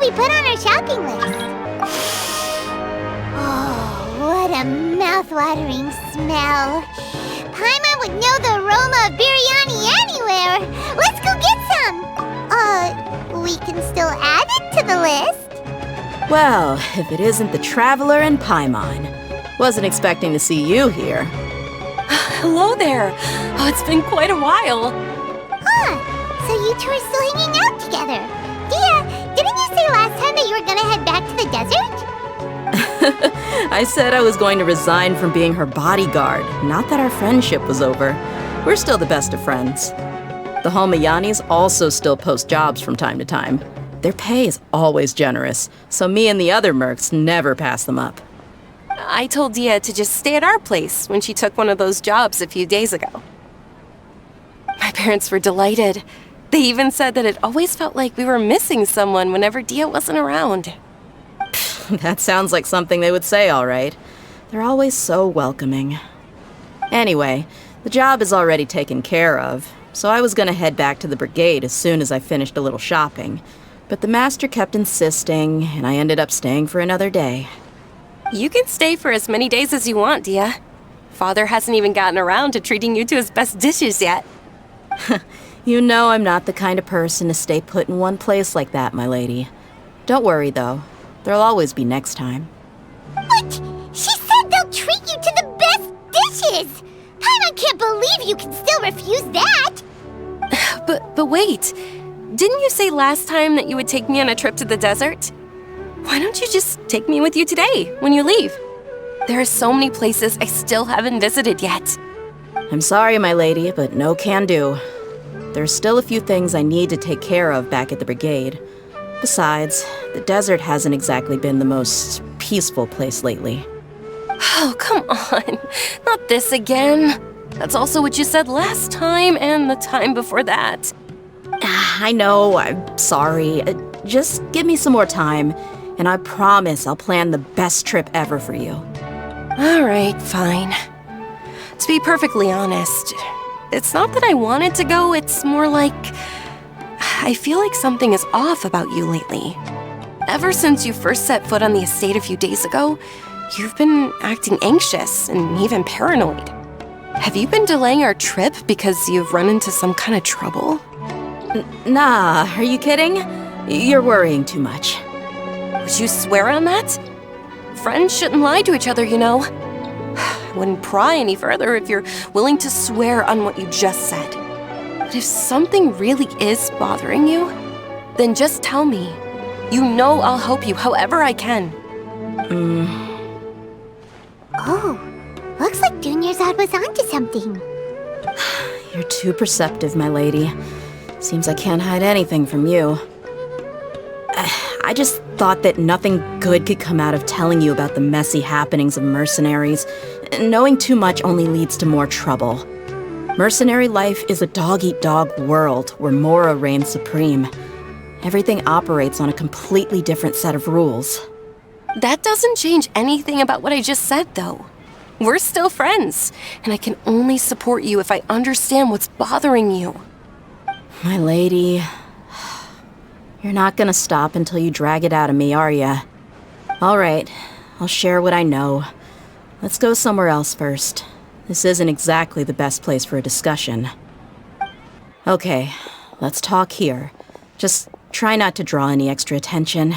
we put on our shopping list? Oh, what a mouth-watering smell. Paimon would know the aroma of biryani anywhere. Let's go get some. We can still add it to the list. Well, if it isn't the Traveler and Paimon. Wasn't expecting to see you here. Hello there. Oh, it's been quite a while. So you two are still hanging out together. Dia, didn't you say last time that you were gonna head back to the desert? I said I was going to resign from being her bodyguard, not that our friendship was over. We're still the best of friends. The Homayanis also still post jobs from time to time. Their pay is always generous, so me and the other mercs never pass them up. I told Dia to just stay at our place when she took one of those jobs a few days ago. My parents were delighted. They even said that it always felt like we were missing someone whenever Dia wasn't around. That sounds like something they would say, all right. They're always so welcoming. Anyway, the job is already taken care of, so I was gonna head back to the brigade as soon as I finished a little shopping. But the master kept insisting, and I ended up staying for another day. You can stay for as many days as you want, Dia. Father hasn't even gotten around to treating you to his best dishes yet. You know I'm not the kind of person to stay put in one place like that, my lady. Don't worry, though. There'll always be next time. What? She said they'll treat you to the best dishes! Paimon can't believe you can still refuse that! But wait. Didn't you say last time that you would take me on a trip to the desert? Why don't you just take me with you today, when you leave? There are so many places I still haven't visited yet. I'm sorry, my lady, but no can do. There's still a few things I need to take care of back at the brigade. Besides, the desert hasn't exactly been the most peaceful place lately. Oh, come on. Not this again. That's also what you said last time and the time before that. I know, I'm sorry. Just give me some more time, and I promise I'll plan the best trip ever for you. All right, fine. To be perfectly honest, it's not that I wanted to go, it's more like I feel like something is off about you lately. Ever since you first set foot on the estate a few days ago, you've been acting anxious and even paranoid. Have you been delaying our trip because you've run into some kind of trouble? Nah, are you kidding? You're worrying too much. Would you swear on that? Friends shouldn't lie to each other, you know. I wouldn't pry any further if you're willing to swear on what you just said. But if something really is bothering you, then just tell me. You know I'll help you however I can. Oh, looks like Dunyarzad was onto something. You're too perceptive, my lady. Seems I can't hide anything from you. I just thought that nothing good could come out of telling you about the messy happenings of mercenaries. Knowing too much only leads to more trouble. Mercenary life is a dog-eat-dog world where Mora reigns supreme. Everything operates on a completely different set of rules. That doesn't change anything about what I just said, though. We're still friends, and I can only support you if I understand what's bothering you. My lady, you're not gonna stop until you drag it out of me, are ya? All right, I'll share what I know. Let's go somewhere else first. This isn't exactly the best place for a discussion. Okay, let's talk here. Just try not to draw any extra attention.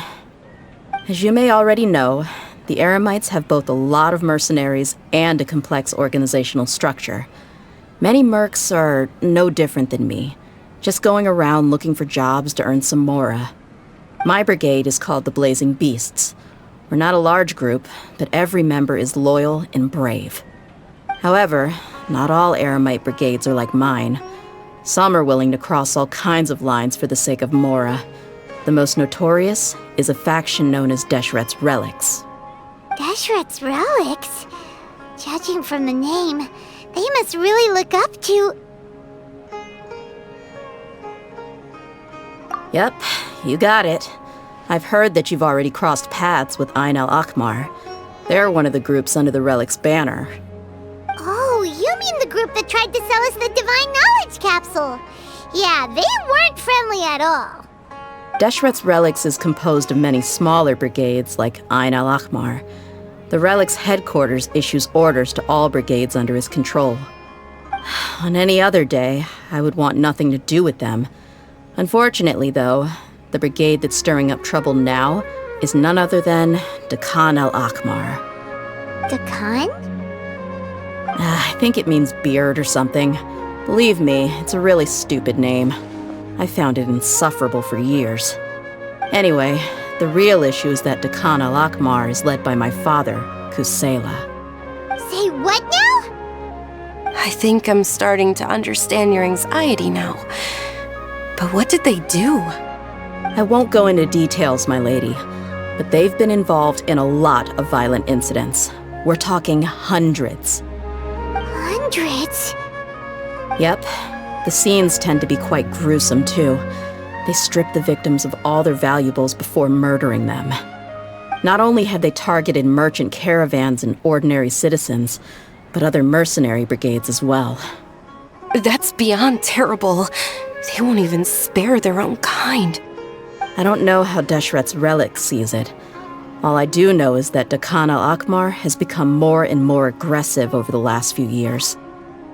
As you may already know, the Eremites have both a lot of mercenaries and a complex organizational structure. Many mercs are no different than me, just going around looking for jobs to earn some mora. My brigade is called the Blazing Beasts. We're not a large group, but every member is loyal and brave. However, not all Eremite brigades are like mine. Some are willing to cross all kinds of lines for the sake of mora. The most notorious is a faction known as Deshret's Relics. Deshret's Relics? Judging from the name, they must really look up to... Yep, you got it. I've heard that you've already crossed paths with Ain al-Akmar. They're one of the groups under the Relic's banner. Oh, you mean the group that tried to sell us the Divine Knowledge Capsule? Yeah, they weren't friendly at all. Deshret's Relics is composed of many smaller brigades like Ain al-Ahmar. The Relic's headquarters issues orders to all brigades under his control. On any other day, I would want nothing to do with them. Unfortunately, though, the brigade that's stirring up trouble now is none other than Dakan al-Ahmar. Dakan? I think it means beard or something. Believe me, it's a really stupid name. I found it insufferable for years. Anyway, the real issue is that Dakan al-Ahmar is led by my father, Kusela. Say what now? I think I'm starting to understand your anxiety now. But what did they do? I won't go into details, my lady, but they've been involved in a lot of violent incidents. We're talking hundreds. Hundreds? Yep. The scenes tend to be quite gruesome, too. They strip the victims of all their valuables before murdering them. Not only have they targeted merchant caravans and ordinary citizens, but other mercenary brigades as well. That's beyond terrible. They won't even spare their own kind. I don't know how Deshret's Relic sees it. All I do know is that Dakan al-Ahmar has become more and more aggressive over the last few years.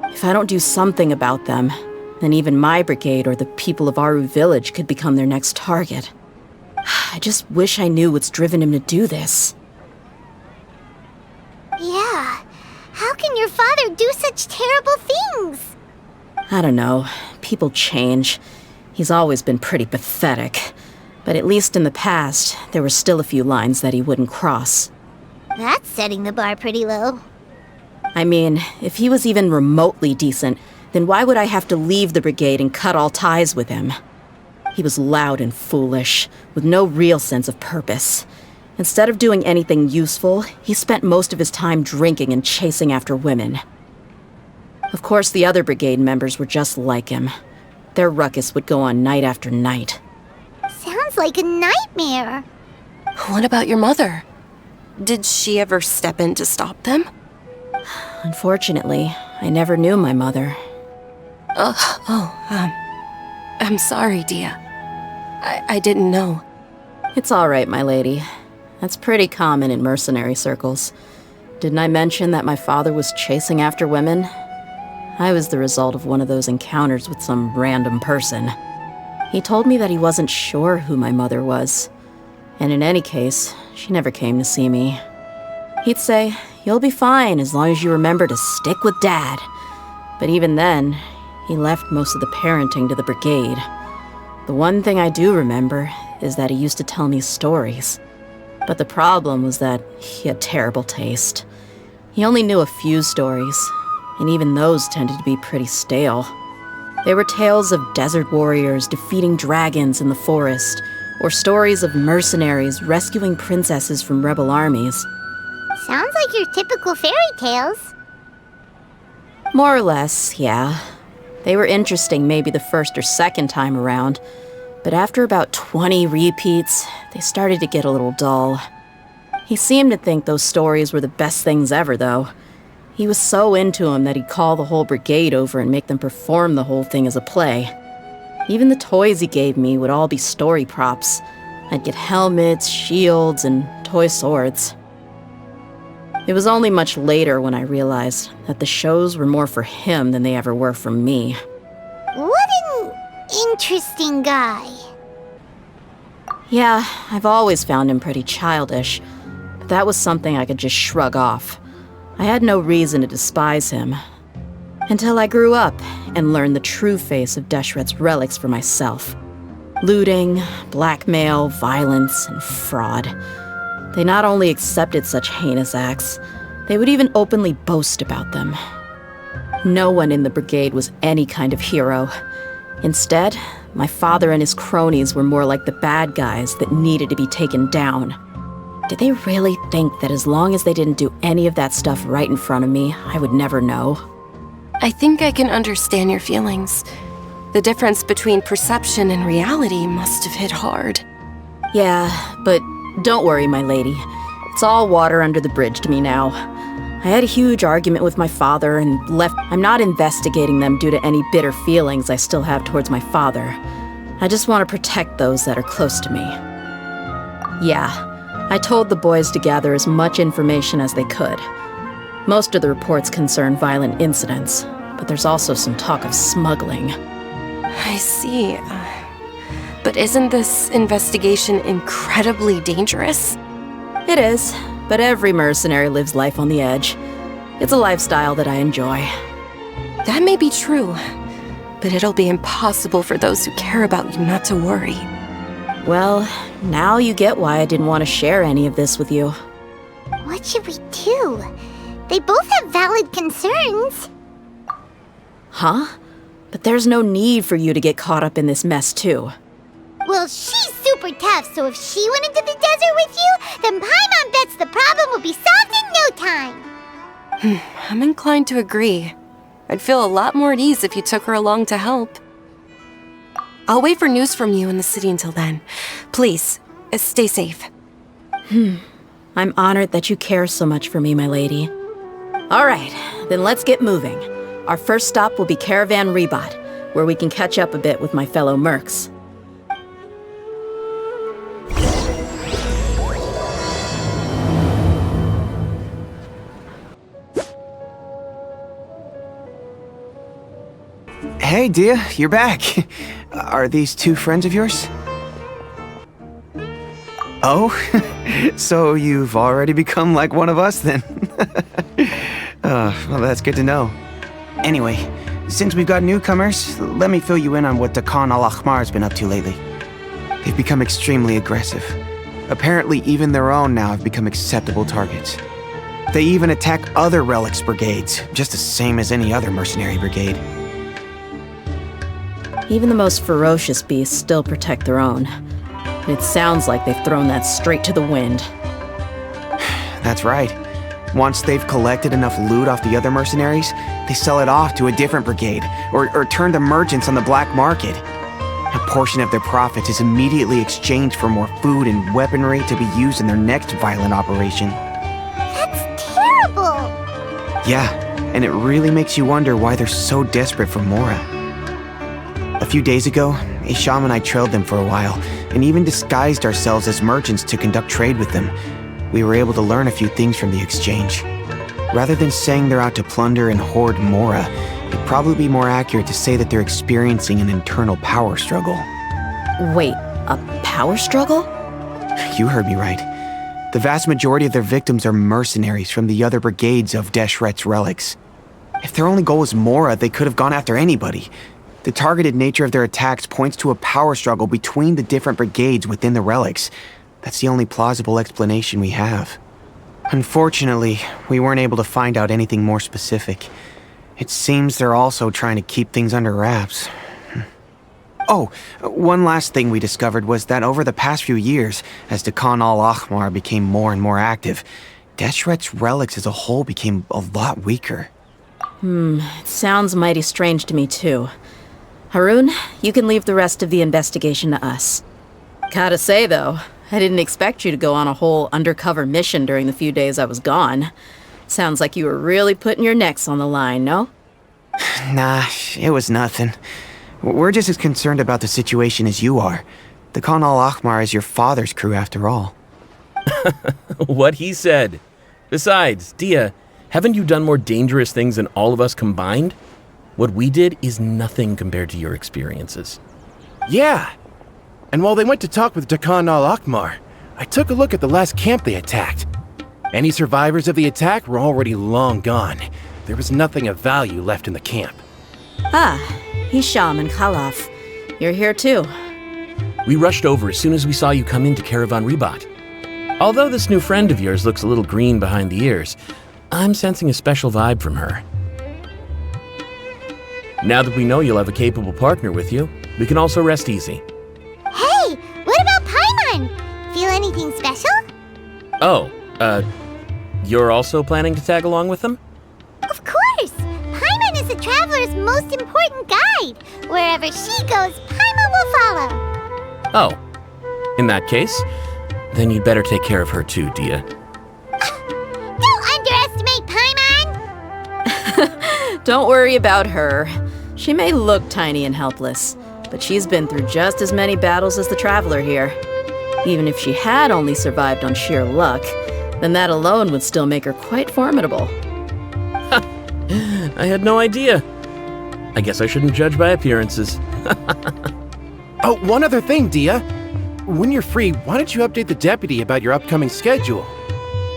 If I don't do something about them, then even my brigade or the people of Aru village could become their next target. I just wish I knew what's driven him to do this. Yeah. How can your father do such terrible things? I don't know. People change. He's always been pretty pathetic. But at least in the past, there were still a few lines that he wouldn't cross. That's setting the bar pretty low. I mean, if he was even remotely decent, then why would I have to leave the brigade and cut all ties with him? He was loud and foolish, with no real sense of purpose. Instead of doing anything useful, he spent most of his time drinking and chasing after women. Of course, the other brigade members were just like him. Their ruckus would go on night after night. Sounds like a nightmare. What about your mother? Did she ever step in to stop them? Unfortunately, I never knew my mother. I'm sorry, Dia. I didn't know. It's all right, my lady. That's pretty common in mercenary circles. Didn't I mention that my father was chasing after women? I was the result of one of those encounters with some random person. He told me that he wasn't sure who my mother was. And in any case, she never came to see me. He'd say, "You'll be fine as long as you remember to stick with Dad." But even then, he left most of the parenting to the brigade. The one thing I do remember is that he used to tell me stories. But the problem was that he had terrible taste. He only knew a few stories, and even those tended to be pretty stale. They were tales of desert warriors defeating dragons in the forest, or stories of mercenaries rescuing princesses from rebel armies. Sounds like your typical fairy tales. More or less, yeah. They were interesting maybe the first or second time around, but after about 20 repeats, they started to get a little dull. He seemed to think those stories were the best things ever, though. He was so into them that he'd call the whole brigade over and make them perform the whole thing as a play. Even the toys he gave me would all be story props. I'd get helmets, shields, and toy swords. It was only much later when I realized that the shows were more for him than they ever were for me. What an interesting guy. Yeah, I've always found him pretty childish, but that was something I could just shrug off. I had no reason to despise him. Until I grew up and learned the true face of Deshret's Relics for myself. Looting, blackmail, violence, and fraud. They not only accepted such heinous acts, they would even openly boast about them. No one in the brigade was any kind of hero. Instead, my father and his cronies were more like the bad guys that needed to be taken down. Did they really think that as long as they didn't do any of that stuff right in front of me, I would never know? I think I can understand your feelings. The difference between perception and reality must have hit hard. Yeah, but don't worry, my lady. It's all water under the bridge to me now. I had a huge argument with my father and left. I'm not investigating them due to any bitter feelings I still have towards my father. I just want to protect those that are close to me. Yeah, I told the boys to gather as much information as they could. Most of the reports concern violent incidents, but there's also some talk of smuggling. I see. But isn't this investigation incredibly dangerous? It is, but every mercenary lives life on the edge. It's a lifestyle that I enjoy. That may be true, but it'll be impossible for those who care about you not to worry. Well, now you get why I didn't want to share any of this with you. What should we do? They both have valid concerns. Huh? But there's no need for you to get caught up in this mess, too. Well, she's super tough, so if she went into the desert with you, then Paimon bets the problem will be solved in no time. I'm inclined to agree. I'd feel a lot more at ease if you took her along to help. I'll wait for news from you in the city until then. Please, stay safe. I'm honored that you care so much for me, my lady. All right, then let's get moving. Our first stop will be Caravan Rebot, where we can catch up a bit with my fellow mercs. Hey, Dia, you're back. Are these two friends of yours? Oh, so you've already become like one of us then? Well, that's good to know. Anyway, since we've got newcomers, let me fill you in on what Dakan al-Ahmar's been up to lately. They've become extremely aggressive. Apparently, even their own now have become acceptable targets. They even attack other relics brigades, just the same as any other mercenary brigade. Even the most ferocious beasts still protect their own. It sounds like they've thrown that straight to the wind. That's right. Once they've collected enough loot off the other mercenaries, they sell it off to a different brigade, or turn to merchants on the black market. A portion of their profits is immediately exchanged for more food and weaponry to be used in their next violent operation. That's terrible. Yeah, and it really makes you wonder why they're so desperate for Mora. A few days ago, Isham and I trailed them for a while, and even disguised ourselves as merchants to conduct trade with them. We were able to learn a few things from the exchange. Rather than saying they're out to plunder and hoard Mora, it'd probably be more accurate to say that they're experiencing an internal power struggle. Wait, a power struggle? You heard me right. The vast majority of their victims are mercenaries from the other brigades of Deshret's relics. If their only goal was Mora, they could have gone after anybody. The targeted nature of their attacks points to a power struggle between the different brigades within the relics. That's the only plausible explanation we have. Unfortunately, we weren't able to find out anything more specific. It seems they're also trying to keep things under wraps. Oh, one last thing we discovered was that over the past few years, as Dakan al-Ahmar became more and more active, Deshret's relics as a whole became a lot weaker. It sounds mighty strange to me, too. Haroon, you can leave the rest of the investigation to us. Gotta say, though, I didn't expect you to go on a whole undercover mission during the few days I was gone. Sounds like you were really putting your necks on the line, no? Nah, it was nothing. We're just as concerned about the situation as you are. The Dakan al-Ahmar is your father's crew after all. What he said. Besides, Dia, haven't you done more dangerous things than all of us combined? What we did is nothing compared to your experiences. Yeah. And while they went to talk with Dakan al-Ahmar, I took a look at the last camp they attacked. Any survivors of the attack were already long gone. There was nothing of value left in the camp. Ah, Hisham and Khalaf. You're here too. We rushed over as soon as we saw you come into Caravan Rebot. Although this new friend of yours looks a little green behind the ears, I'm sensing a special vibe from her. Now that we know you'll have a capable partner with you, we can also rest easy. Hey, what about Paimon? Feel anything special? Oh, you're also planning to tag along with them? Of course! Paimon is the traveler's most important guide. Wherever she goes, Paimon will follow. Oh, in that case, then you'd better take care of her too, Dia. Don't underestimate Paimon! Don't worry about her. She may look tiny and helpless, but she's been through just as many battles as the Traveler here. Even if she had only survived on sheer luck, then that alone would still make her quite formidable. I had no idea. I guess I shouldn't judge by appearances. Oh, one other thing, Dia. When you're free, why don't you update the deputy about your upcoming schedule?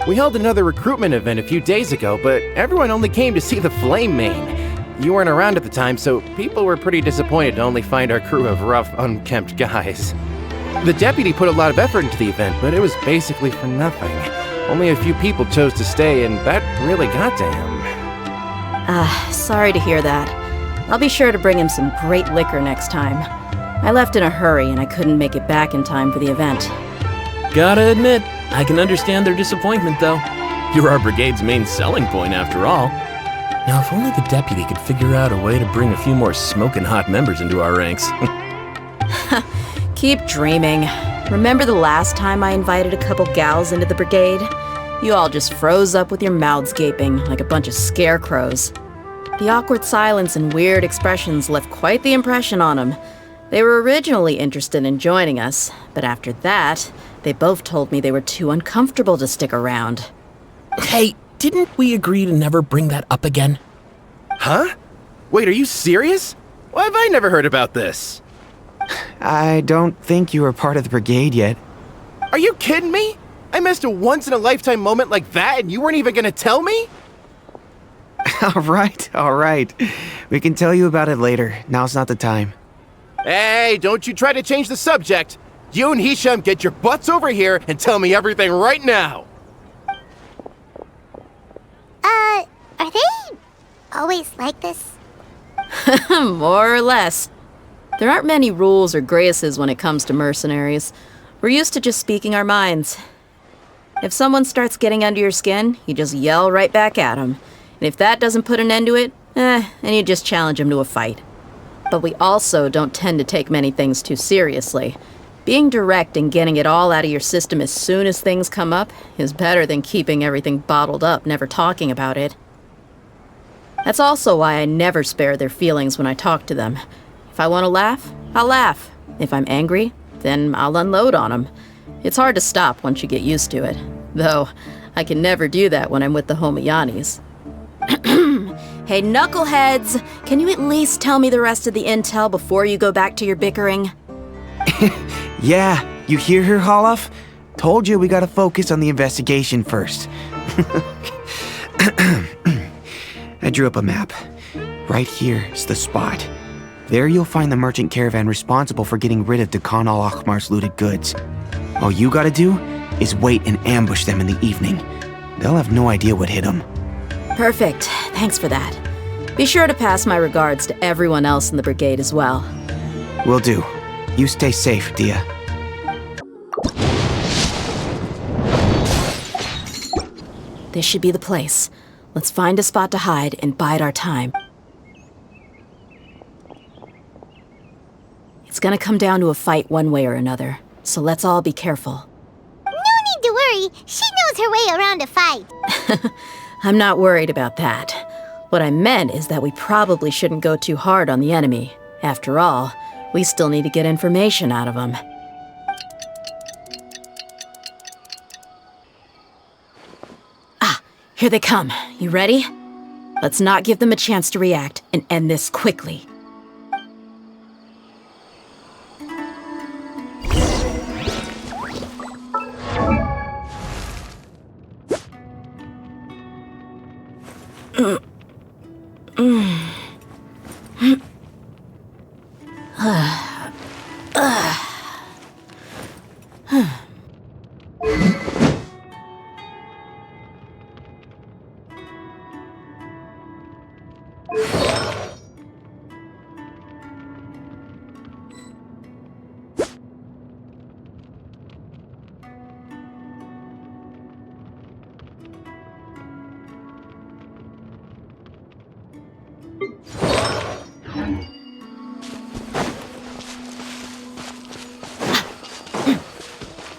We held another recruitment event a few days ago, but everyone only came to see the Flame Mane. You weren't around at the time, so people were pretty disappointed to only find our crew of rough, unkempt guys. The deputy put a lot of effort into the event, but it was basically for nothing. Only a few people chose to stay, and that really got to him. Sorry to hear that. I'll be sure to bring him some great liquor next time. I left in a hurry and I couldn't make it back in time for the event. Gotta admit, I can understand their disappointment, though. You're our brigade's main selling point, after all. Now, if only the deputy could figure out a way to bring a few more smoking hot members into our ranks. Keep dreaming. Remember the last time I invited a couple gals into the brigade? You all just froze up with your mouths gaping like a bunch of scarecrows. The awkward silence and weird expressions left quite the impression on them. They were originally interested in joining us, but after that, they both told me they were too uncomfortable to stick around. Hey, didn't we agree to never bring that up again? Huh? Wait, are you serious? Why have I never heard about this? I don't think you were part of the brigade yet. Are you kidding me? I missed a once-in-a-lifetime moment like that and you weren't even gonna tell me? All right. We can tell you about it later. Now's not the time. Hey, don't you try to change the subject. You and Hisham get your butts over here and tell me everything right now. Are they always like this? More or less. There aren't many rules or graces when it comes to mercenaries. We're used to just speaking our minds. If someone starts getting under your skin, you just yell right back at them. And if that doesn't put an end to it, then you just challenge them to a fight. But we also don't tend to take many things too seriously. Being direct and getting it all out of your system as soon as things come up is better than keeping everything bottled up, never talking about it. That's also why I never spare their feelings when I talk to them. If I want to laugh, I'll laugh. If I'm angry, then I'll unload on them. It's hard to stop once you get used to it. Though, I can never do that when I'm with the Homayanis. Hey, knuckleheads! Can you at least tell me the rest of the intel before you go back to your bickering? Yeah, you hear her, Holloff? Told you we gotta focus on the investigation first. I drew up a map. Right here is the spot. There you'll find the merchant caravan responsible for getting rid of Dakan al-Akhmar's looted goods. All you gotta do is wait and ambush them in the evening. They'll have no idea what hit them. Perfect. Thanks for that. Be sure to pass my regards to everyone else in the brigade as well. Will do. You stay safe, Dia. This should be the place. Let's find a spot to hide and bide our time. It's gonna come down to a fight one way or another, so let's all be careful. No need to worry. She knows her way around a fight. I'm not worried about that. What I meant is that we probably shouldn't go too hard on the enemy. After all, we still need to get information out of them. Ah, here they come. You ready? Let's not give them a chance to react and end this quickly.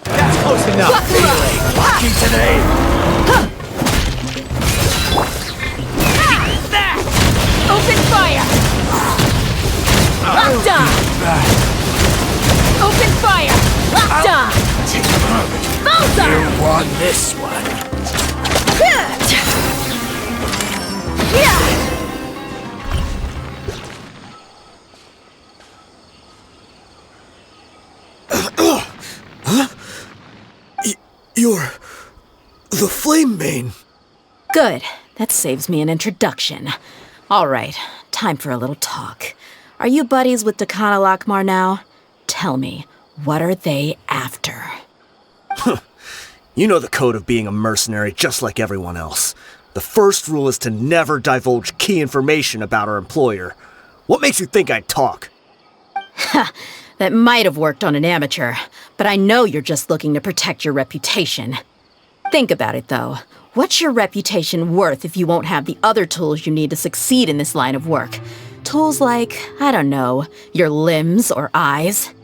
That's close enough. Feeling lucky today. Open fire! Locked on! You won this one. You're the Flame Mane. Good. That saves me an introduction. All right, time for a little talk. Are you buddies with Dakana Lakmar now? Tell me, what are they after? You know the code of being a mercenary just like everyone else. The first rule is to never divulge key information about our employer. What makes you think I'd talk? Ha! That might have worked on an amateur, but I know you're just looking to protect your reputation. Think about it, though. What's your reputation worth if you won't have the other tools you need to succeed in this line of work? Tools like, I don't know, your limbs or eyes?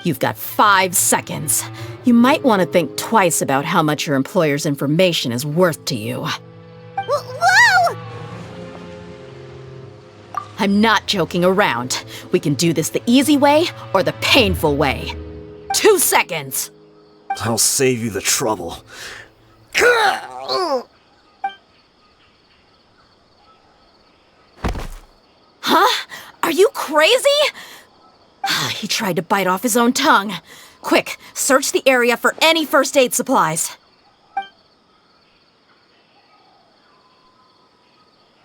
You've got 5 seconds. You might want to think twice about how much your employer's information is worth to you. Whoa! I'm not joking around. We can do this the easy way or the painful way. 2 seconds! I'll save you the trouble. Huh? Are you crazy? He tried to bite off his own tongue. Quick, search the area for any first aid supplies.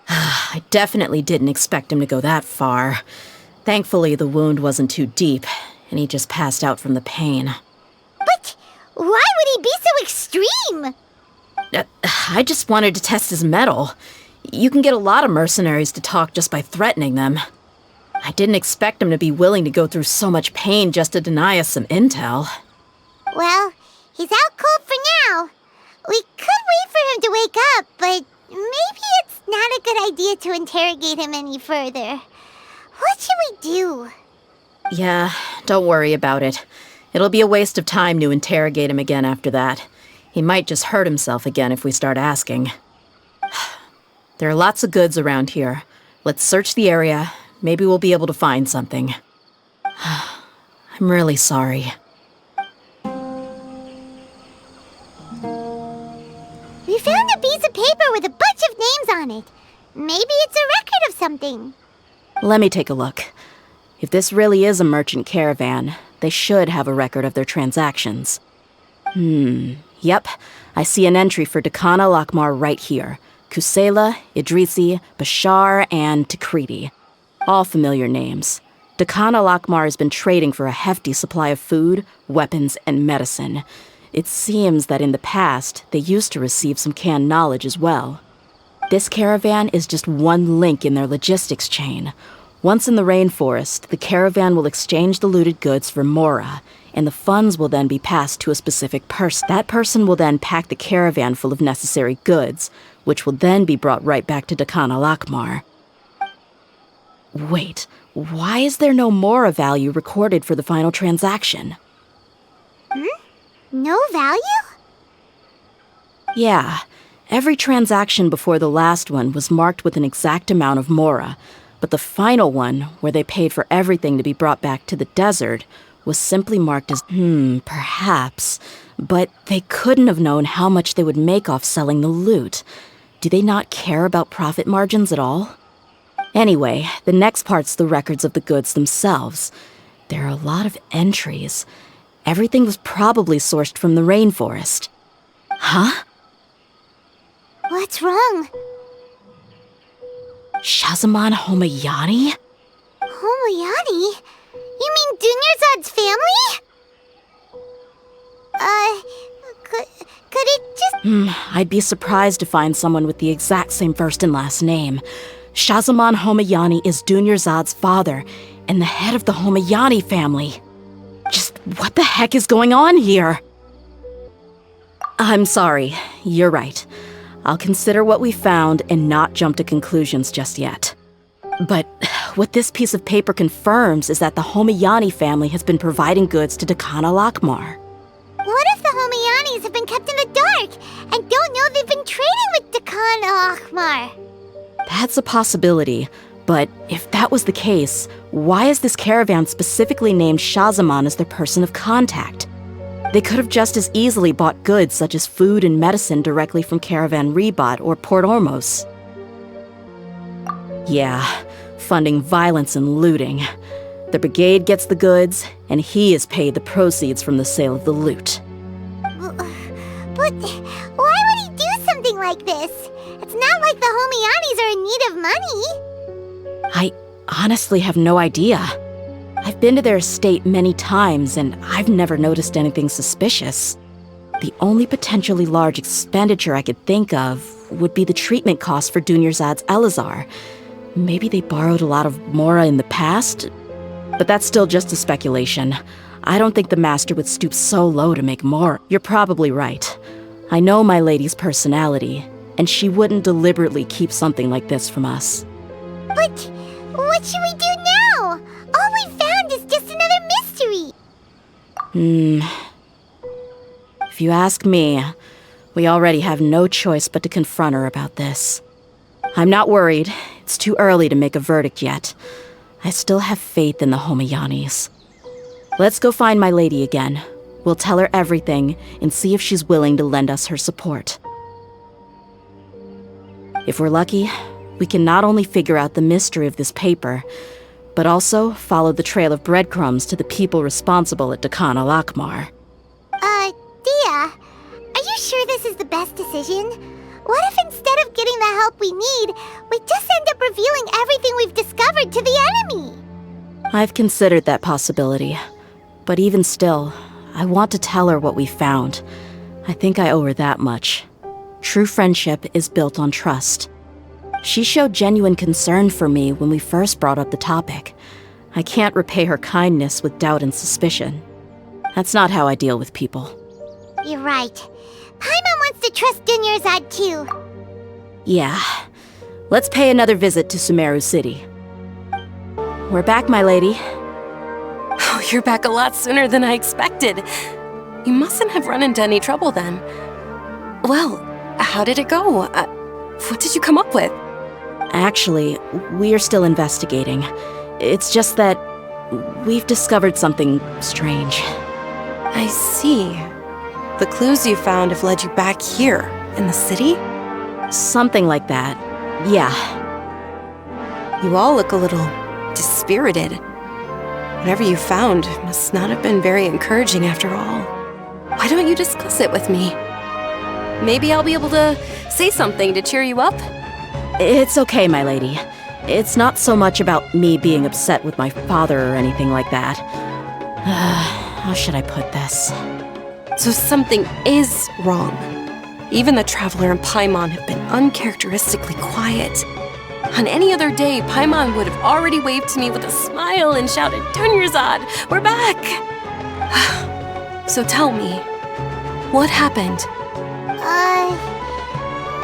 I definitely didn't expect him to go that far. Thankfully, the wound wasn't too deep, and he just passed out from the pain. But why would he be so extreme? I just wanted to test his mettle. You can get a lot of mercenaries to talk just by threatening them. I didn't expect him to be willing to go through so much pain just to deny us some intel. Well, he's out cold for now. We could wait for him to wake up, but maybe it's not a good idea to interrogate him any further. What should we do? Yeah, don't worry about it. It'll be a waste of time to interrogate him again after that. He might just hurt himself again if we start asking. There are lots of goods around here. Let's search the area. Maybe we'll be able to find something. I'm really sorry. We found a piece of paper with a bunch of names on it. Maybe it's a record of something. Let me take a look. If this really is a merchant caravan, they should have a record of their transactions. Yep. I see an entry for Dakana Lakmar right here. Kusela, Idrisi, Bashar, and Takriti. All familiar names. Dakana Lakmar has been trading for a hefty supply of food, weapons, and medicine. It seems that in the past, they used to receive some canned knowledge as well. This caravan is just one link in their logistics chain. Once in the rainforest, the caravan will exchange the looted goods for Mora, and the funds will then be passed to a specific person. That person will then pack the caravan full of necessary goods, which will then be brought right back to Dakana Lakmar. Wait, why is there no Mora value recorded for the final transaction? No value? Yeah, every transaction before the last one was marked with an exact amount of Mora, but the final one, where they paid for everything to be brought back to the desert, was simply marked as, perhaps. But they couldn't have known how much they would make off selling the loot. Do they not care about profit margins at all? Anyway, the next part's the records of the goods themselves. There are a lot of entries. Everything was probably sourced from the rainforest. Huh? What's wrong? Shahzaman Homayani? Homayani? You mean Dunyarzad's family? Could it just... I'd be surprised to find someone with the exact same first and last name. Shahzaman Homayani is Dunyarzad's father, and the head of the Homayani family. Just what the heck is going on here? I'm sorry, you're right. I'll consider what we found and not jump to conclusions just yet. But what this piece of paper confirms is that the Homayani family has been providing goods to Dakana Lakmar. What if the Homayanis have been kept in the dark and don't know they've been trading with Dakana Lakmar? That's a possibility, but if that was the case, why is this caravan specifically named Shahzaman as their person of contact? They could have just as easily bought goods such as food and medicine directly from Caravan Rebat or Port Ormos. Yeah, funding violence and looting. The brigade gets the goods, and he is paid the proceeds from the sale of the loot. But why would he do something like this? It's not like the Homianis are in need of money. I honestly have no idea. I've been to their estate many times, and I've never noticed anything suspicious. The only potentially large expenditure I could think of would be the treatment costs for Dunyarzad's Elazar. Maybe they borrowed a lot of Mora in the past? But that's still just a speculation. I don't think the Master would stoop so low to make more. You're probably right. I know my lady's personality, and she wouldn't deliberately keep something like this from us. But what should we do now? All we found is just another mystery. If you ask me, we already have no choice but to confront her about this. I'm not worried. It's too early to make a verdict yet. I still have faith in the Homianis. Let's go find my lady again. We'll tell her everything and see if she's willing to lend us her support. If we're lucky, we can not only figure out the mystery of this paper, but also follow the trail of breadcrumbs to the people responsible at Dakan al-Akmar. Dia, are you sure this is the best decision? What if instead of getting the help we need, we just end up revealing everything we've discovered to the enemy? I've considered that possibility, but even still, I want to tell her what we found. I think I owe her that much. True friendship is built on trust. She showed genuine concern for me when we first brought up the topic. I can't repay her kindness with doubt and suspicion. That's not how I deal with people. You're right. Paimon wants to trust Dunyarzad too. Yeah. Let's pay another visit to Sumeru City. We're back, my lady. Oh, you're back a lot sooner than I expected. You mustn't have run into any trouble then. Well, how did it go? What did you come up with? Actually, we are still investigating. It's just that we've discovered something strange. I see. The clues you found have led you back here, in the city? Something like that. Yeah. You all look a little dispirited. Whatever you found must not have been very encouraging after all. Why don't you discuss it with me? Maybe I'll be able to say something to cheer you up? It's okay, my lady. It's not so much about me being upset with my father or anything like that. How should I put this? So something is wrong. Even the Traveler and Paimon have been uncharacteristically quiet. On any other day, Paimon would have already waved to me with a smile and shouted, "Dunyarzad, we're back!" So tell me, what happened?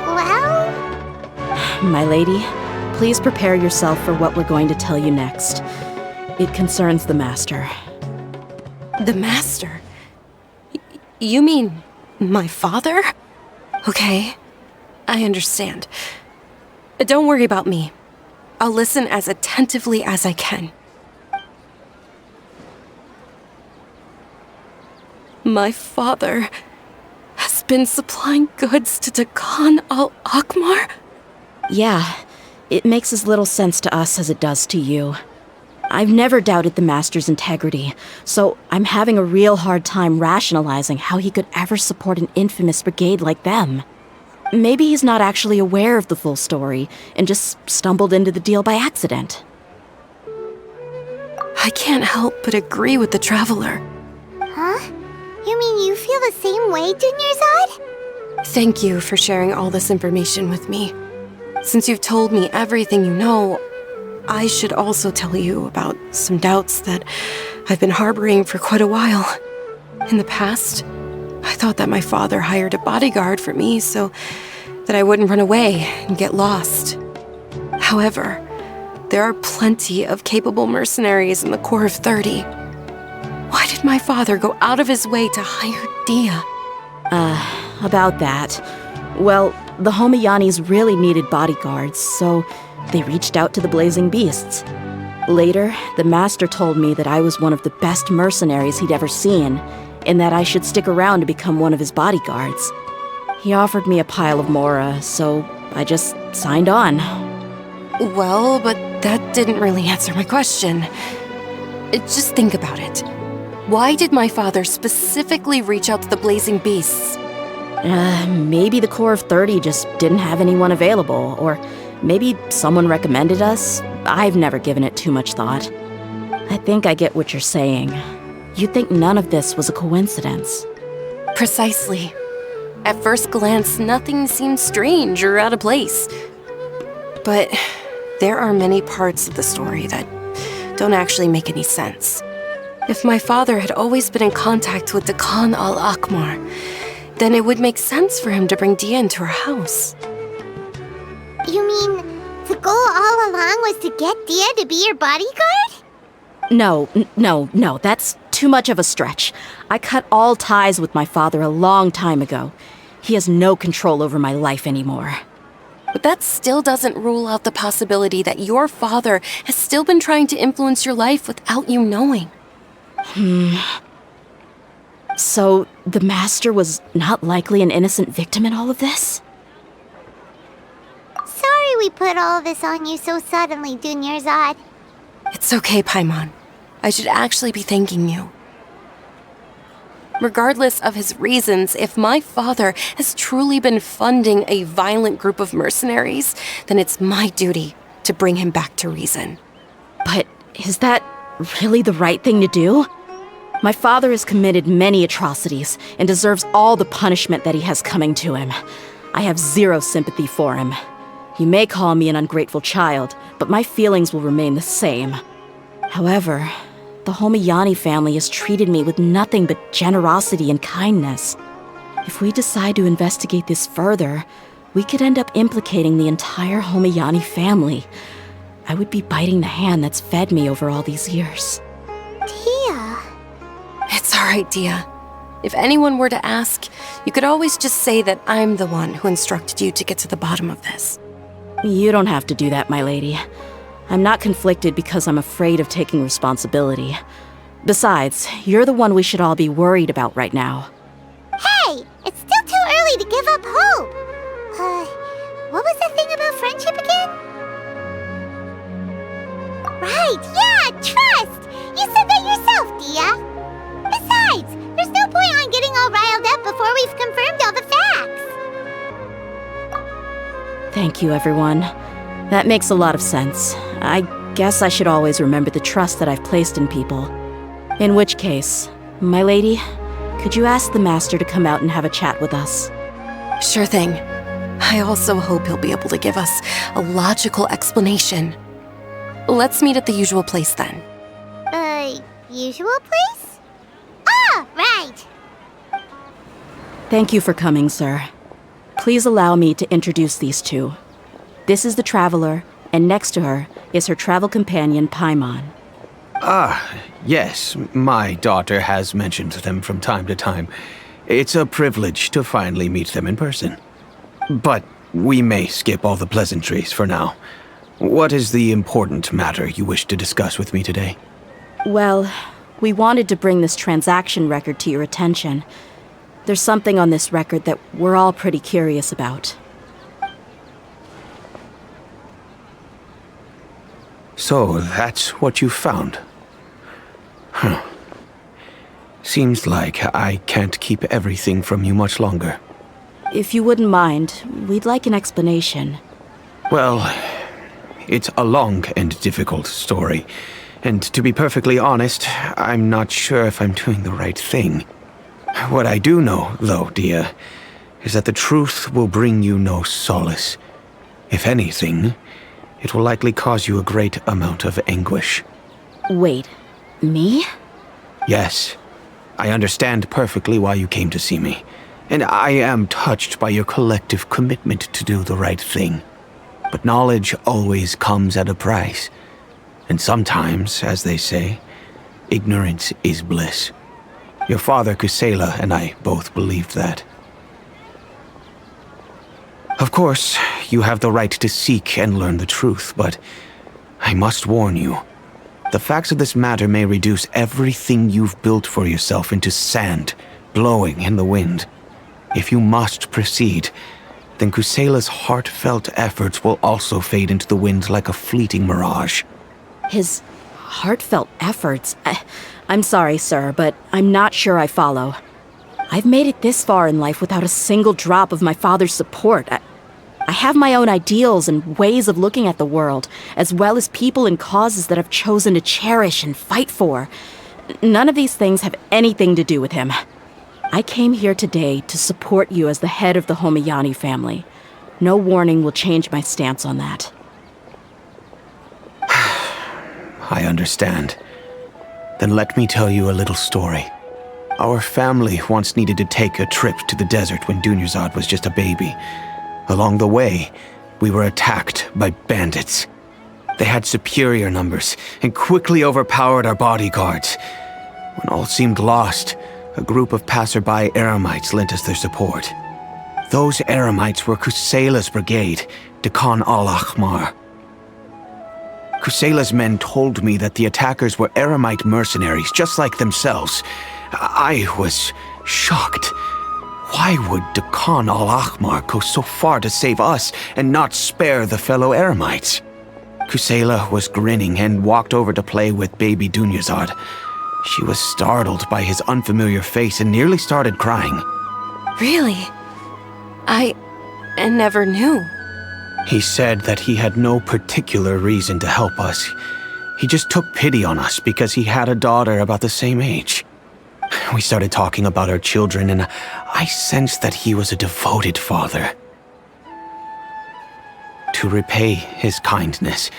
Well? My lady, please prepare yourself for what we're going to tell you next. It concerns the Master. The Master? You mean my father? Okay, I understand. Don't worry about me. I'll listen as attentively as I can. My father has been supplying goods to Dakan al-Akmar? Yeah, it makes as little sense to us as it does to you. I've never doubted the Master's integrity, so I'm having a real hard time rationalizing how he could ever support an infamous brigade like them. Maybe he's not actually aware of the full story and just stumbled into the deal by accident. I can't help but agree with the Traveler. Huh? You mean you feel the same way, Dunyarzad? Thank you for sharing all this information with me. Since you've told me everything you know, I should also tell you about some doubts that I've been harboring for quite a while. In the past, I thought that my father hired a bodyguard for me so that I wouldn't run away and get lost. However, there are plenty of capable mercenaries in the Corps of 30. Why did my father go out of his way to hire Dia? About that. Well, the Homianis really needed bodyguards, so they reached out to the Blazing Beasts. Later, the Master told me that I was one of the best mercenaries he'd ever seen, in that I should stick around to become one of his bodyguards. He offered me a pile of mora, so I just signed on. Well, but that didn't really answer my question. Just think about it. Why did my father specifically reach out to the Blazing Beasts? Maybe the Corps of 30 just didn't have anyone available, or maybe someone recommended us. I've never given it too much thought. I think I get what you're saying. You think none of this was a coincidence. Precisely. At first glance, nothing seemed strange or out of place. But there are many parts of the story that don't actually make any sense. If my father had always been in contact with Dakan al-Akmar, then it would make sense for him to bring Dia into our house. You mean the goal all along was to get Dia to be your bodyguard? No, that's too much of a stretch. I cut all ties with my father a long time ago. He has no control over my life anymore. But that still doesn't rule out the possibility that your father has still been trying to influence your life without you knowing. So, the Master was not likely an innocent victim in all of this? Sorry we put all of this on you so suddenly, Dunyarzad. It's okay, Paimon. I should actually be thanking you. Regardless of his reasons, if my father has truly been funding a violent group of mercenaries, then it's my duty to bring him back to reason. But is that really the right thing to do? My father has committed many atrocities and deserves all the punishment that he has coming to him. I have zero sympathy for him. You may call me an ungrateful child, but my feelings will remain the same. However, the Homayani family has treated me with nothing but generosity and kindness. If we decide to investigate this further, we could end up implicating the entire Homayani family. I would be biting the hand that's fed me over all these years. Dia. It's all right, Dia. If anyone were to ask, you could always just say that I'm the one who instructed you to get to the bottom of this. You don't have to do that, my lady. I'm not conflicted because I'm afraid of taking responsibility. Besides, you're the one we should all be worried about right now. Hey, it's still too early to give up hope. What was the thing about friendship again? Right, yeah, trust! You said that yourself, Dia. Besides, there's no point on getting all riled up before we've confirmed all the facts. Thank you, everyone. That makes a lot of sense. I guess I should always remember the trust that I've placed in people. In which case, my lady, could you ask the Master to come out and have a chat with us? Sure thing. I also hope he'll be able to give us a logical explanation. Let's meet at the usual place then. Usual place? Ah, right! Thank you for coming, sir. Please allow me to introduce these two. This is the Traveler, and next to her is her travel companion, Paimon. Yes, my daughter has mentioned them from time to time. It's a privilege to finally meet them in person. But we may skip all the pleasantries for now. What is the important matter you wish to discuss with me today? Well, we wanted to bring this transaction record to your attention. There's something on this record that we're all pretty curious about. So, that's what you found. Seems like I can't keep everything from you much longer. If you wouldn't mind, we'd like an explanation. Well, it's a long and difficult story. And to be perfectly honest, I'm not sure if I'm doing the right thing. What I do know, though, Dia, is that the truth will bring you no solace. If anything, it will likely cause you a great amount of anguish. Wait, me? Yes. I understand perfectly why you came to see me. And I am touched by your collective commitment to do the right thing. But knowledge always comes at a price. And sometimes, as they say, ignorance is bliss. Your father, Kusela, and I both believed that. Of course, you have the right to seek and learn the truth, but I must warn you, The facts of this matter may reduce everything you've built for yourself into sand, blowing in the wind. If you must proceed, then Kusela's heartfelt efforts will also fade into the wind like a fleeting mirage. His heartfelt efforts? I'm sorry, sir, but I'm not sure I follow. I've made it this far in life without a single drop of my father's support. I have my own ideals and ways of looking at the world, as well as people and causes that I've chosen to cherish and fight for. None of these things have anything to do with him. I came here today to support you as the head of the Homayani family. No warning will change my stance on that. I understand. Then let me tell you a little story. Our family once needed to take a trip to the desert when Dunyarzad was just a baby. Along the way, we were attacked by bandits. They had superior numbers and quickly overpowered our bodyguards. When all seemed lost, a group of passerby Eremites lent us their support. Those Eremites were Kusela's brigade, Dekan al-Ahmar. Kusela's men told me that the attackers were Eremite mercenaries, just like themselves. I was shocked. Why would Dekan al-Ahmar go so far to save us and not spare the fellow Eremites? Kusela was grinning and walked over to play with baby Dunyarzad. She was startled by his unfamiliar face and nearly started crying. Really? I never knew. He said that he had no particular reason to help us. He just took pity on us because he had a daughter about the same age. We started talking about our children, and I sensed that he was a devoted father. To repay his kindness,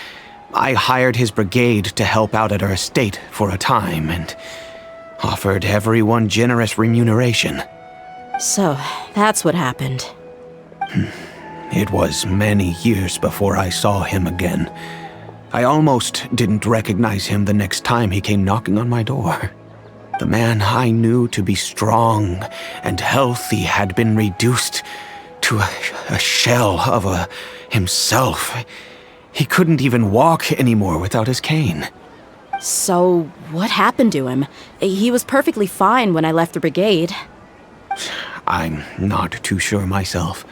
I hired his brigade to help out at our estate for a time and offered everyone generous remuneration. So, that's what happened. It was many years before I saw him again. I almost didn't recognize him the next time he came knocking on my door. The man I knew to be strong and healthy had been reduced to a shell of himself. He couldn't even walk anymore without his cane. So, what happened to him? He was perfectly fine when I left the brigade. I'm not too sure myself.